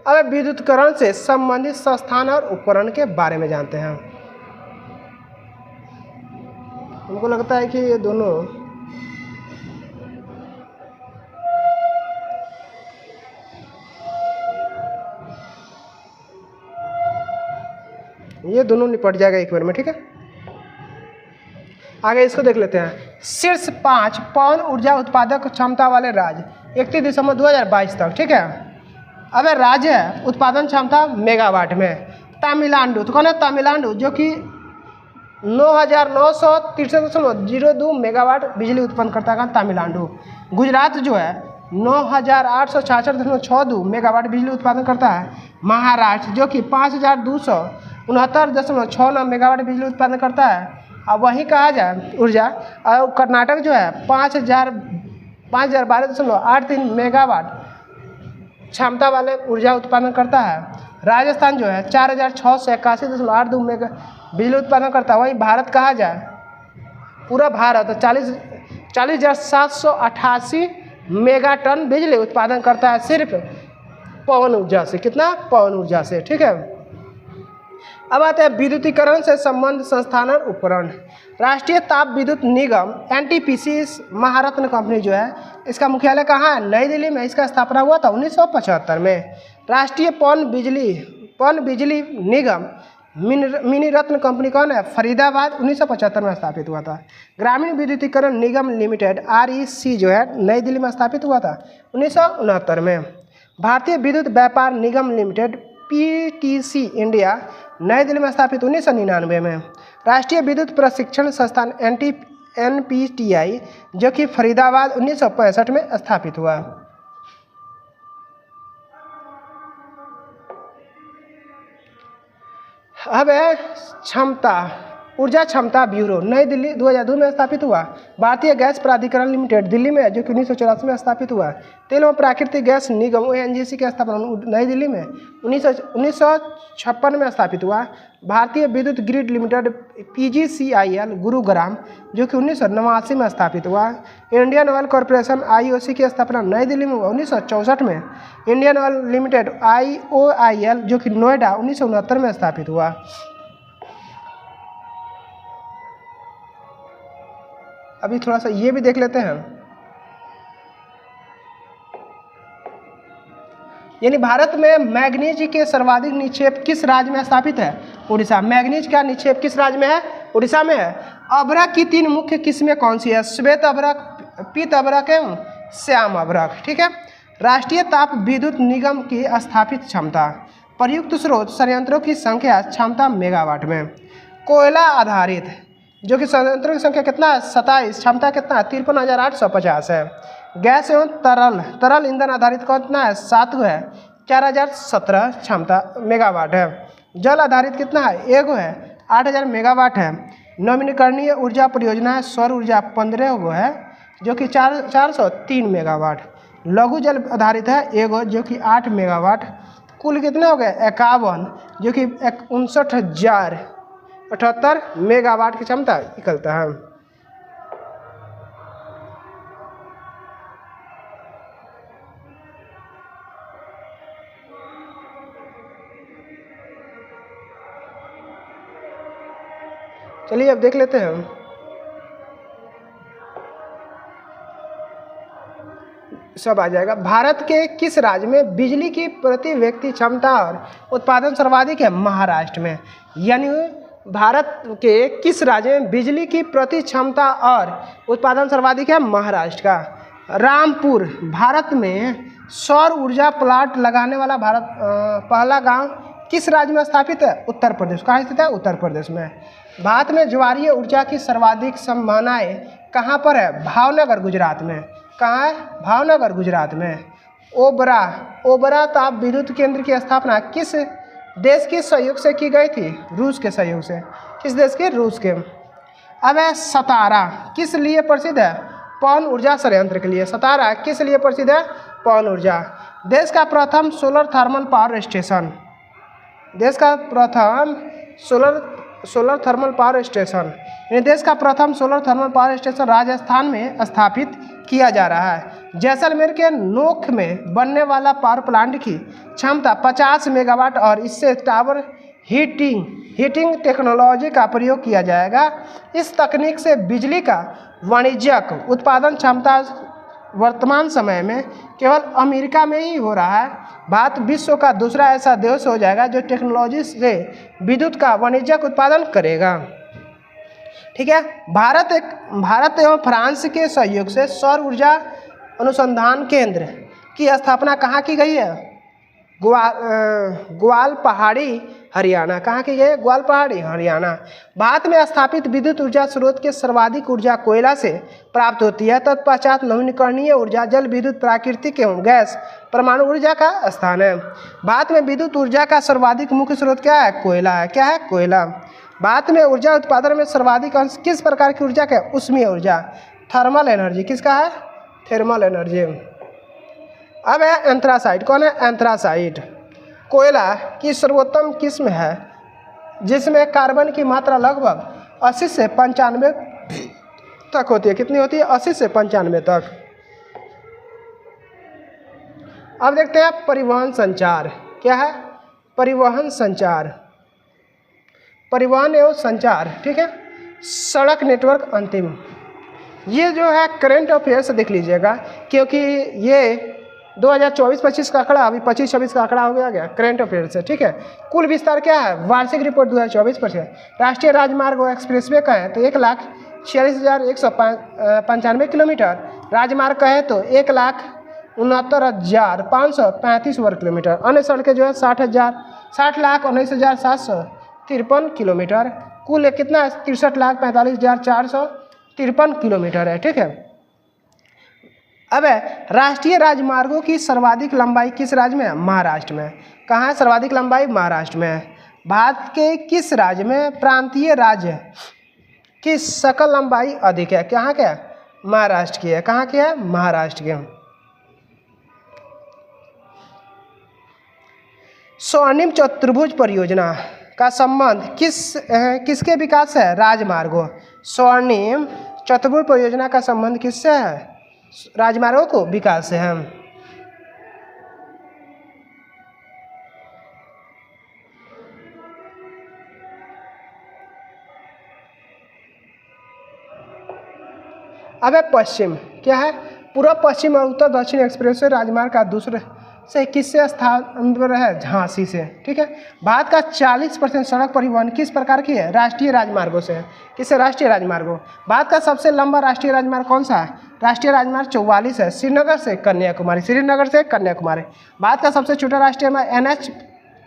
अब विद्युतीकरण से संबंधित संस्थान और उपकरण के बारे में जानते हैं। हमको लगता है कि ये दोनों निपट जाएगा एक बार में, ठीक है। आगे इसको देख लेते हैं। शीर्ष 5 पवन ऊर्जा उत्पादक क्षमता वाले राज्य 31 दिसंबर 2022 तक, ठीक है। अब राज्य है उत्पादन क्षमता मेगावाट में। तमिलनाडु तो कौन है? तमिलनाडु जो कि 9,963.02 मेगावाट बिजली उत्पन्न करता है तमिलनाडु। गुजरात जो है 9,866.62 मेगावाट बिजली उत्पादन करता है। महाराष्ट्र जो कि 5,269.69 मेगावाट बिजली उत्पादन करता है। अब वहीं कहा जाए ऊर्जा, और कर्नाटक जो है 5,012.83 मेगावाट क्षमता वाले ऊर्जा उत्पादन करता है। राजस्थान जो है 4,681.82 मेगा बिजली उत्पादन करता है। वहीं भारत कहा जाए पूरा भारत 40,788 मेगाटन बिजली उत्पादन करता है सिर्फ पवन ऊर्जा से। कितना? पवन ऊर्जा से, ठीक है। अब आते हैं विद्युतीकरण से संबंध संस्थान और उपकरण। राष्ट्रीय ताप विद्युत निगम NTPC महारत्न कंपनी जो है, इसका मुख्यालय कहाँ है? नई दिल्ली में। इसका स्थापना हुआ था 1975 में। राष्ट्रीय पवन बिजली निगम मिनी रत्न कंपनी कौन है? फरीदाबाद, 1975 में स्थापित हुआ था। ग्रामीण विद्युतीकरण निगम लिमिटेड REC जो है नई दिल्ली में स्थापित हुआ था 1969 में। भारतीय विद्युत व्यापार निगम लिमिटेड PTC इंडिया नई दिल्ली में स्थापित 1999 में। राष्ट्रीय विद्युत प्रशिक्षण संस्थान NPTI जो कि फरीदाबाद 1965 में स्थापित हुआ। अब है क्षमता ऊर्जा क्षमता ब्यूरो नई दिल्ली 2002 में स्थापित हुआ। भारतीय गैस प्राधिकरण लिमिटेड दिल्ली में, जो कि 1984 में स्थापित हुआ। तेल एवं प्राकृतिक गैस निगम ONGC की स्थापना नई दिल्ली में 1956 में स्थापित हुआ। भारतीय विद्युत ग्रिड लिमिटेड PGCIL गुरुग्राम, जो कि 1989 में स्थापित हुआ। इंडियन ऑयल कॉरपोरेशन IOC की स्थापना नई दिल्ली में 1964 में। इंडियन ऑयल लिमिटेड IOIL, जो कि नोएडा 1969 में स्थापित हुआ। अभी थोड़ा सा ये भी देख लेते हैं, यानी भारत में मैग्नीज के सर्वाधिक निक्षेप किस राज्य में स्थापित है? उड़ीसा। मैग्नीज का निक्षेप किस राज्य में है? उड़ीसा में है। अभ्रक की 3 मुख्य किस्में कौन सी है? श्वेत अभ्रक, पीत अभ्रक एवं श्याम अभ्रक। ठीक है। राष्ट्रीय ताप विद्युत निगम की स्थापित क्षमता, प्रयुक्त स्रोत संयंत्रों की संख्या, क्षमता मेगावाट में। कोयला आधारित, जो कि संयंत्रों की संख्या कितना है? 27, क्षमता कितना है? 53,850 है। गैस एवं तरल ईंधन आधारित कितना है? 7 है, 4017 क्षमता मेगावाट है। जल आधारित कितना है? 1 है, 8000 मेगावाट है। नवीकरणीय ऊर्जा परियोजना है सौर ऊर्जा 15 है, जो कि 403 मेगावाट। लघु जल आधारित है 1, जो कि 8 मेगावाट। कुल कितने हो गए? 51, जो कि 59,078 मेगावाट की क्षमता निकलता है। चलिए अब देख लेते हैं, सब आ जाएगा। भारत के किस राज्य में बिजली की प्रति व्यक्ति क्षमता और उत्पादन सर्वाधिक है? महाराष्ट्र में। यानी भारत के किस राज्य में बिजली की प्रति क्षमता और उत्पादन सर्वाधिक है? महाराष्ट्र का। रामपुर भारत में सौर ऊर्जा प्लांट लगाने वाला पहला गांव किस राज्य में स्थापित है? उत्तर प्रदेश। कहाँ स्थित है? उत्तर प्रदेश में। भारत में ज्वारीय ऊर्जा की सर्वाधिक संभावनाएं कहाँ पर है? भावनगर, गुजरात में। कहाँ है? भावनगर, गुजरात में। ओबरा ताप विद्युत केंद्र की स्थापना किस देश के सहयोग से की गई थी? रूस के सहयोग से। किस देश के? रूस के। अब है सतारा, किस लिए प्रसिद्ध है? पवन ऊर्जा संयंत्र के लिए। सतारा किस लिए प्रसिद्ध है? पवन ऊर्जा। देश का प्रथम सोलर थर्मल पावर स्टेशन, देश का प्रथम सोलर थर्मल पावर स्टेशन, देश का प्रथम solar thermal power station Rajasthan में स्थापित किया जा रहा है। जैसलमेर के नोख में बनने वाला पावर प्लांट की क्षमता 50 मेगावाट और इससे टावर हीटिंग टेक्नोलॉजी का प्रयोग किया जाएगा। इस तकनीक से बिजली का वाणिज्यिक उत्पादन क्षमता वर्तमान समय में केवल अमेरिका में ही हो रहा है। भारत विश्व का दूसरा ऐसा देश हो जाएगा जो टेक्नोलॉजी से विद्युत का वाणिज्यिक उत्पादन करेगा। ठीक है। भारत एवं फ्रांस के सहयोग से सौर ऊर्जा अनुसंधान केंद्र की स्थापना कहाँ की गई है? ग्वाल पहाड़ी, हरियाणा। कहाँ की गई है? ग्वाल पहाड़ी, हरियाणा। भारत में स्थापित विद्युत ऊर्जा स्रोत के सर्वाधिक ऊर्जा कोयला से प्राप्त होती है। तत्पश्चात नवीकरणीय ऊर्जा, जल विद्युत, प्राकृतिक एवं गैस, परमाणु ऊर्जा का स्थान है। भारत में विद्युत ऊर्जा का सर्वाधिक मुख्य स्रोत क्या है? कोयला है। क्या है? कोयला। भारत में ऊर्जा उत्पादन में सर्वाधिक अंश किस प्रकार की ऊर्जा का है? उष्मीय ऊर्जा, थर्मल एनर्जी। किसका है? Thermal energy. अब है एंथ्रासाइट। कौन है? एंथ्रासाइट कोयला की सर्वोत्तम किस्म है जिसमें कार्बन की मात्रा लगभग 80 से 95 तक होती है। कितनी होती है? 80 से 95 तक। अब देखते हैं परिवहन संचार। क्या है? परिवहन संचार, परिवहन एवं संचार। ठीक है। सड़क नेटवर्क अंतिम, ये जो है करंट अफेयर से देख लीजिएगा, क्योंकि ये 2024-25 का आंकड़ा अभी 25-26 का आंकड़ा हो गया करंट अफेयर से। ठीक है। कुल विस्तार क्या है? वार्षिक रिपोर्ट 2024-25। राष्ट्रीय राजमार्ग व एक्सप्रेसवे का है तो 1,46,195 किलोमीटर। राजमार्ग का है तो 1,69,535 वर्ग किलोमीटर। अन्य सड़कें जो है 60,19,753 किलोमीटर। कुल कितना है? 63,45,453 किलोमीटर है। ठीक है। अब है राष्ट्रीय राजमार्गों की सर्वाधिक लंबाई किस राज्य में है? महाराष्ट्र में। कहाँ है सर्वाधिक लंबाई? महाराष्ट्र में है। भारत के किस राज्य में प्रांतीय राज्य की सकल लंबाई अधिक है? कहाँ क्या है? महाराष्ट्र की है। कहाँ की है? महाराष्ट्र की। स्वर्णिम चतुर्भुज परियोजना का संबंध किसके विकास से है? राजमार्गों। स्वर्णिम चतुर्भुज परियोजना का संबंध किससे है? राजमार्गों को विकास से है। अब है पश्चिम, क्या है? पूर्व पश्चिम और उत्तर दक्षिण एक्सप्रेसवे राजमार्ग का दूसरे से किससे स्थान पर है? झांसी से। ठीक है। भारत का 40% सड़क परिवहन किस प्रकार की है? राष्ट्रीय राजमार्गों से। किससे? राष्ट्रीय राजमार्गों। भारत का सबसे लंबा राष्ट्रीय राजमार्ग कौन सा है? राष्ट्रीय राजमार्ग 44 है, श्रीनगर से कन्याकुमारी। श्रीनगर से कन्याकुमारी। भारत का सबसे छोटा राष्ट्रीय मार्ग NH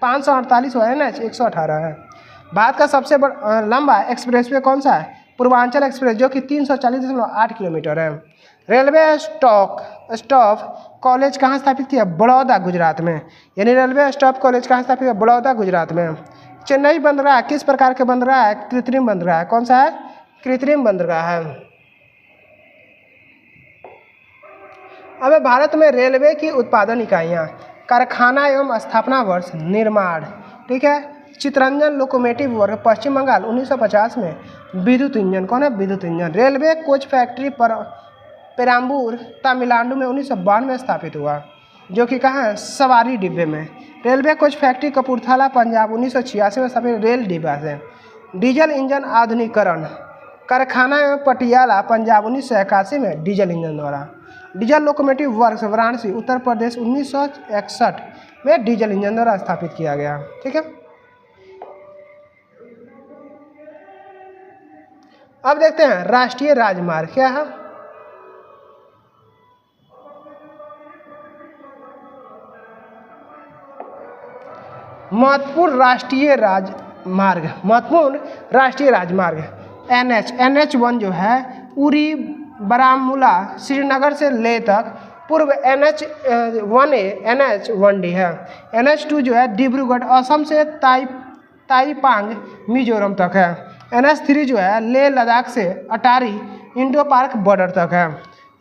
548 और NH 118 है। भारत का सबसे लंबा एक्सप्रेसवे कौन सा है? पूर्वांचल एक्सप्रेस, जो कि 340.8 किलोमीटर है। रेलवे स्टॉप कॉलेज कहाँ स्थापित किया? बड़ौदा, गुजरात में। यानी रेलवे स्टॉप कॉलेज कहाँ स्थापित किया? बड़ौदा, गुजरात में। चेन्नई बंदरगाह किस प्रकार के बंदरगाह है? कृत्रिम बंदरगाह। कौन सा है? कृत्रिम बंदरगाह है। अब भारत में रेलवे की उत्पादन इकाइयाँ, कारखाना एवं स्थापना वर्ष, निर्माण। ठीक है। चितरंजन लोकोमोटिव वर्ग, पश्चिम बंगाल 1950 में। विद्युत इंजन, कौन है? विद्युत इंजन। रेलवे कोच फैक्ट्री पर पेराम्बूर, तमिलनाडु में 1952 में स्थापित हुआ, जो कि कहाँ है? सवारी डिब्बे में। Railway coach factory Kapurthala, Punjab 1986 में स्थापित रेल डिब्बा से। डीजल इंजन आधुनिकीकरण, कारखाना एवं पटियाला, पंजाब 1981 में डीजल इंजन द्वारा। Diesel locomotive works, Varanasi, Uttar Pradesh 1961 में डीजल इंजन द्वारा स्थापित किया गया। ठीक है। अब देखते हैं राष्ट्रीय राजमार्ग क्या है। महत्वपूर्ण राष्ट्रीय राजमार्ग NH1 जो है उरी, बारामूला, श्रीनगर से लेह तक। पूर्व NH1D है। NH2 जो है डिब्रूगढ़, असम से ताईपांग, मिजोरम तक है। NH3 जो है लेह लद्दाख से अटारी, इंडो पार्क बॉर्डर तक है।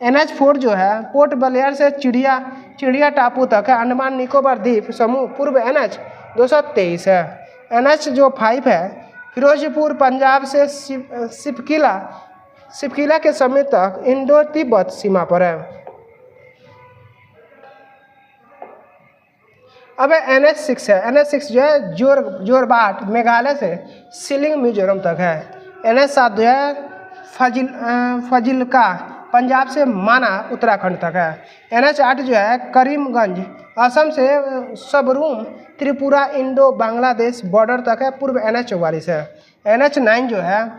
NH4 जो है पोर्ट ब्लेयर से चिड़िया टापू तक है, अंडमान निकोबार द्वीप समूह। पूर्व NH 223 है। NH जो 5 है फिरोजपुर, पंजाब से सिपकिला के समीप तक, इंडो तिब्बत सीमा पर है। अब NH6 है। NH6 जो है जोरबाट, मेघालय से शिलिंग, मिजोरम तक है। NH7 जो है फजिल्का, पंजाब से माना, उत्तराखंड तक है। NH8 जो है करीमगंज, असम से सबरूम, त्रिपुरा, इंडो बांग्लादेश बॉर्डर तक है। पूर्व NH44 है। NH9 जो है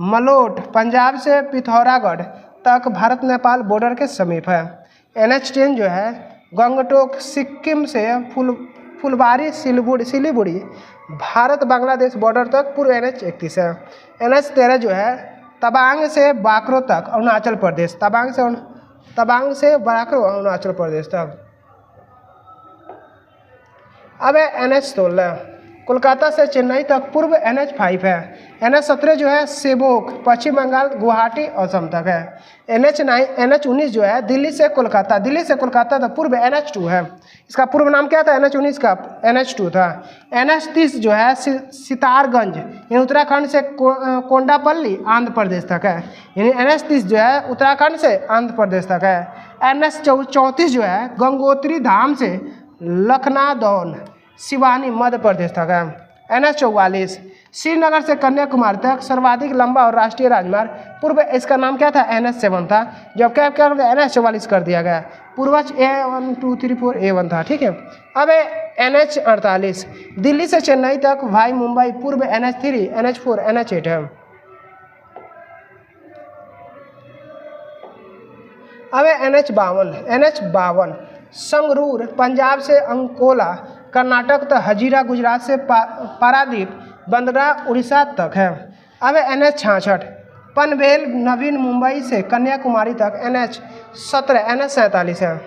मलोट, पंजाब से पिथौरागढ़ तक, भारत नेपाल बॉर्डर के समीप है। NH10 जो है गंगटोक, सिक्किम से फुलबारी, सिलीगुड़ी, भारत बांग्लादेश बॉर्डर तक। पूर्व NH31 है। NH13 जो है तवांग से बाकरो तक, अरुणाचल प्रदेश। तवांग से बाकरो, अरुणाचल प्रदेश तक। अब है NH16 कोलकाता से चेन्नई तक। पूर्व NH5 है। NH17 जो है सेबोक, पश्चिम बंगाल, गुवाहाटी, असम तक है। NH19 जो है दिल्ली से कोलकाता तक। पूर्व NH2 है। इसका पूर्व नाम क्या था? NH19 का NH2 था। NH30 जो है सितारगंज, यानी उत्तराखंड से कोंडापल्ली, आंध्र प्रदेश तक है। यानी NH30 जो है उत्तराखंड से आंध्र प्रदेश तक है। NH34 जो है गंगोत्री धाम से लखनादौन, सिवानी, मध्य प्रदेश तक है। NH44 श्रीनगर से कन्याकुमारी तक सर्वाधिक लंबा और राष्ट्रीय राजमार्ग। पूर्व इसका नाम क्या था? NH7 था, जब क्या NH44 कर दिया गया। पूर्वज A1 2 3 4 A1 था। ठीक है। अब NH48 दिल्ली से चेन्नई तक, भाई मुंबई। पूर्व NH3, NH4, NH8 है। अब NH52 संगरूर, पंजाब से अंकोला, कर्नाटक तक, हजीरा, गुजरात से पारादीप, बंदरा, उड़ीसा तक है। अब NH66 पनवेल, नवीन मुंबई से कन्याकुमारी तक। NH47 है।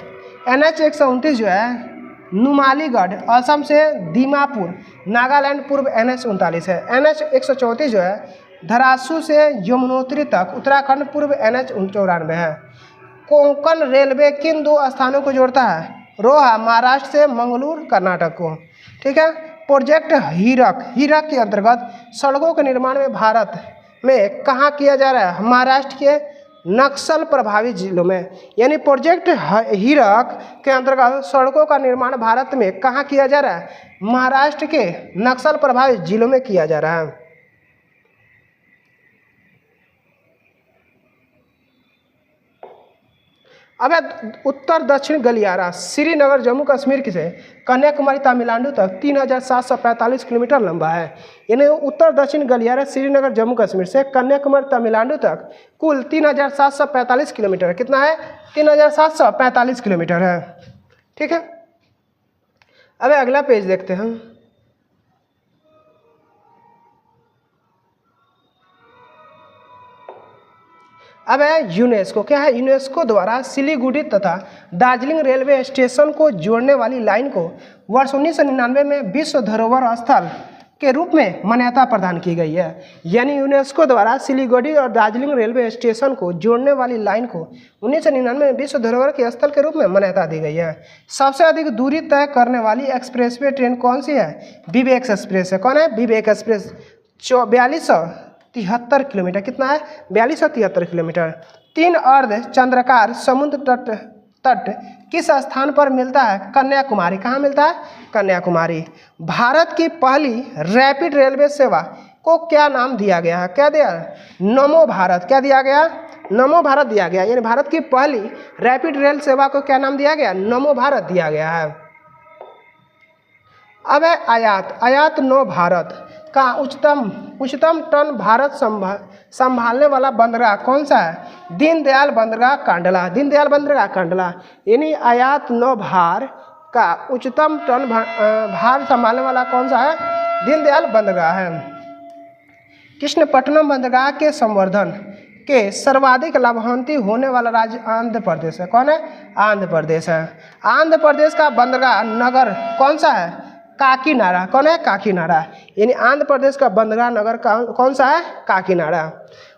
NH129 जो है नुमालीगढ़ असम से दीमापुर नागालैंड पूर्व NH 39 है। NH 134 जो है धरासू से यमुनोत्री तक उत्तराखंड पूर्व NH 94 है। कोंकण रेलवे किन दो स्थानों को जोड़ता है? रोहा महाराष्ट्र से मंगलूर कर्नाटक को। ठीक है। प्रोजेक्ट हीरक के अंतर्गत सड़कों के निर्माण में भारत में कहाँ किया जा रहा है? महाराष्ट्र के नक्सल प्रभावित जिलों में। यानी प्रोजेक्ट हीरक के अंतर्गत सड़कों का निर्माण भारत में कहाँ किया जा रहा है? महाराष्ट्र के नक्सल प्रभावित जिलों में किया जा रहा है। अब उत्तर दक्षिण गलियारा श्रीनगर जम्मू कश्मीर से कन्याकुमारी तमिलनाडु तक 3745 किलोमीटर लंबा है। यानी उत्तर दक्षिण गलियारा श्रीनगर जम्मू कश्मीर से कन्याकुमारी तमिलनाडु तक कुल 3745 किलोमीटर। कितना है? 3745 किलोमीटर है। ठीक है। अब अगला पेज देखते हैं। अब है यूनेस्को। क्या है? यूनेस्को द्वारा सिलीगुड़ी तथा दार्जिलिंग रेलवे स्टेशन को जोड़ने वाली लाइन को वर्ष 1999 में विश्व धरोहर स्थल के रूप में मान्यता प्रदान की गई है। यानी यूनेस्को द्वारा सिलीगुड़ी और दार्जिलिंग रेलवे स्टेशन को जोड़ने वाली लाइन को 1999 में विश्व धरोहर के स्थल के रूप में मान्यता दी गई है। सबसे अधिक दूरी तय करने वाली एक्सप्रेसवे ट्रेन कौन सी है? विवेक एक्सप्रेस है। कौन है? विवेक एक्सप्रेस। 4273 किलोमीटर। कितना है? 4273 किलोमीटर। 3 अर्ध चंद्राकार समुद्र तट किस स्थान पर मिलता है? कन्याकुमारी। कहाँ मिलता है? कन्याकुमारी। भारत की पहली रैपिड रेलवे सेवा को क्या नाम दिया गया है? क्या दिया? नमो भारत। क्या दिया गया? नमो भारत दिया गया। यानी भारत की पहली रैपिड रेल सेवा को क्या नाम दिया गया? नमो भारत दिया गया है। अब है आयात नौ भारत का उच्चतम टन भारत संभालने वाला बंदरगाह कौन सा है? दीनदयाल बंदरगाह कांडला। दीनदयाल बंदरगाह कांडला। यानी आयात नौ भार का उच्चतम टन भार संभालने वाला कौन सा है? दीनदयाल बंदरगाह है। कृष्णपट्टनम बंदरगाह के संवर्धन के सर्वाधिक लाभान्वित होने वाला राज्य आंध्र प्रदेश है। कौन है? आंध्र प्रदेश है। आंध्र प्रदेश का बंदरगाह नगर कौन सा है? काकीनाडा। कौन है? काकीनाडा। यानी आंध्र प्रदेश का बंदरगाह नगर कौन सा है? काकीनाडा।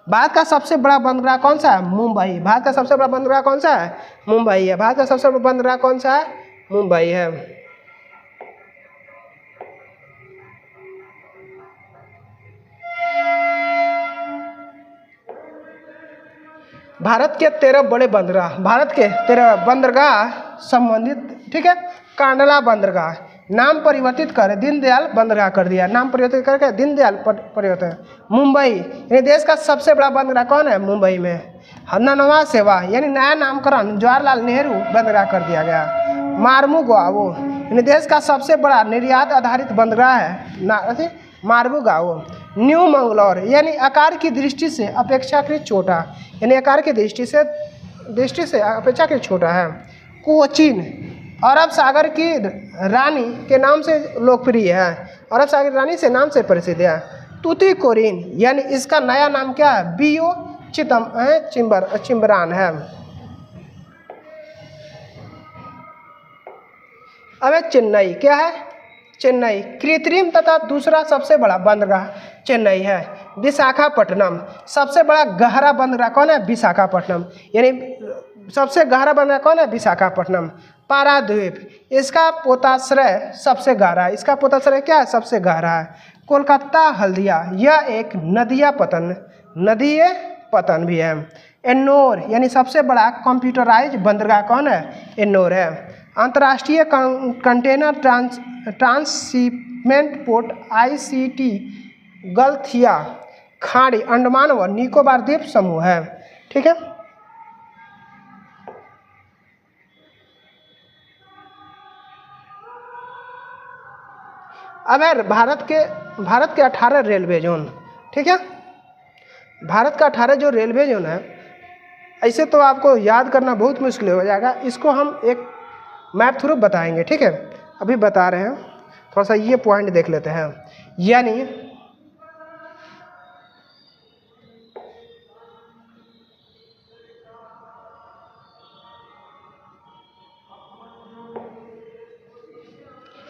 भारत का सबसे बड़ा बंदरगाह कौन सा है? मुंबई। भारत का सबसे बड़ा बंदरगाह कौन सा है? मुंबई है। भारत का सबसे बड़ा बंदरगाह कौन सा है? मुंबई है। भारत के 13 बड़े बंदरगाह, भारत के 13 बंदरगाह संबंधित। ठीक है। कांडला बंदरगाह नाम परिवर्तित कर दीनदयाल बंदरगाह कर दिया। नाम परिवर्तित करके दीनदयाल परिवर्तन। मुंबई यानी देश का सबसे बड़ा बंदरगाह कौन है? मुंबई में। ननवा सेवा यानी नया नामकरण जवाहरलाल नेहरू बंदरगाह कर दिया गया। मार्मुगाओ यानी देश का सबसे बड़ा निर्यात आधारित बंदरगाह है मार्मुगाओ। न्यू मंगलौर यानी आकार की दृष्टि से अपेक्षाकृत छोटा, यानी आकार की दृष्टि से अपेक्षाकृत छोटा है। कोचीन अरब सागर की रानी के नाम से लोकप्रिय है। अरब सागर की रानी से नाम से प्रसिद्ध है। तूतीकोरिन यानी इसका नया नाम क्या है? बियो चिम्बरान है। अब चेन्नई। क्या है? चेन्नई कृत्रिम तथा दूसरा सबसे बड़ा बंदरगाह चेन्नई है। विशाखापट्टनम सबसे बड़ा गहरा बंदरगाह कौन है? विशाखापट्टनम। यानी सबसे गहरा बंदरगाह कौन है? विशाखापट्टनम। पाराद्वीप इसका पोताश्रय सबसे गहरा है। इसका पोताश्रय क्या है? सबसे गहरा है। कोलकाता हल्दिया यह एक नदीय पतन भी है। एन्नोर यानी सबसे बड़ा कंप्यूटराइज बंदरगाह कौन है? एन्नोर है। अंतर्राष्ट्रीय कंटेनर ट्रांसशिपमेंट पोर्ट ICT गलथिया खाड़ी अंडमान व निकोबार द्वीप समूह है। ठीक है। अब है भारत के 18 रेलवे जोन। ठीक है। भारत का 18 जो रेलवे जोन है, ऐसे तो आपको याद करना बहुत मुश्किल हो जाएगा। इसको हम एक मैप थ्रू बताएंगे। ठीक है। अभी बता रहे हैं, थोड़ा सा ये पॉइंट देख लेते हैं। यानी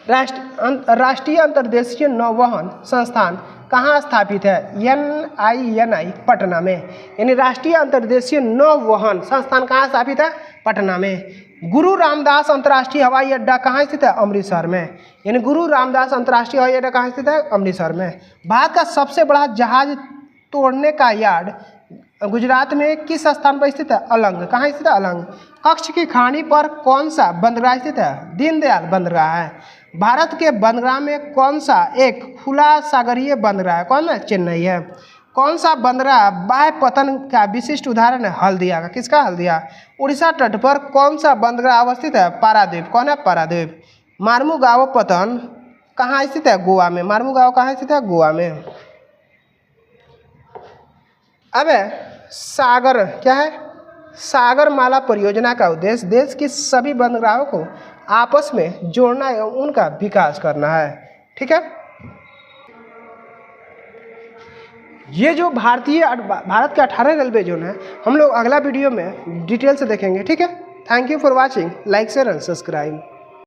राष्ट्रीय अंतर्देशीय नौवहन संस्थान कहाँ स्थापित है? NINI पटना में। यानी राष्ट्रीय अंतर्देशीय नौवहन संस्थान कहाँ स्थापित है? पटना में। गुरु रामदास अंतर्राष्ट्रीय हवाई अड्डा कहाँ स्थित है? अमृतसर में। यानी गुरु रामदास अंतर्राष्ट्रीय हवाई अड्डा कहाँ स्थित है? अमृतसर में। भारत का सबसे बड़ा जहाज तोड़ने का यार्ड गुजरात में किस स्थान पर स्थित है? अलंग। कहाँ स्थित है? अलंग। कच्छ की खाड़ी पर कौन सा बंदरगाह स्थित है? दीनदयाल बंदरगाह है। भारत के बंदरगाह में कौन सा एक खुला सागरीय बंदरगाह है? कौन है? चेन्नई है। कौन सा बंदरगाह बाह्य पतन का विशिष्ट उदाहरण है? हल्दिया का। किसका? हल्दिया। उड़ीसा तट पर कौन सा बंदरगाह अवस्थित है? पारादीप। कौन है? पारादीप। मार्मुगांव पतन कहाँ स्थित है? गोवा में। मार्मुगांव कहाँ स्थित है? गोवा में। अब सागर क्या है? सागरमाला परियोजना का उद्देश्य देश की सभी बंदरगाहों को आपस में जोड़ना एवं उनका विकास करना है। ठीक है, ये जो भारत के 18 रेलवे जोन है हम लोग अगला वीडियो में डिटेल से देखेंगे। ठीक है, thank you for watching, like share and subscribe.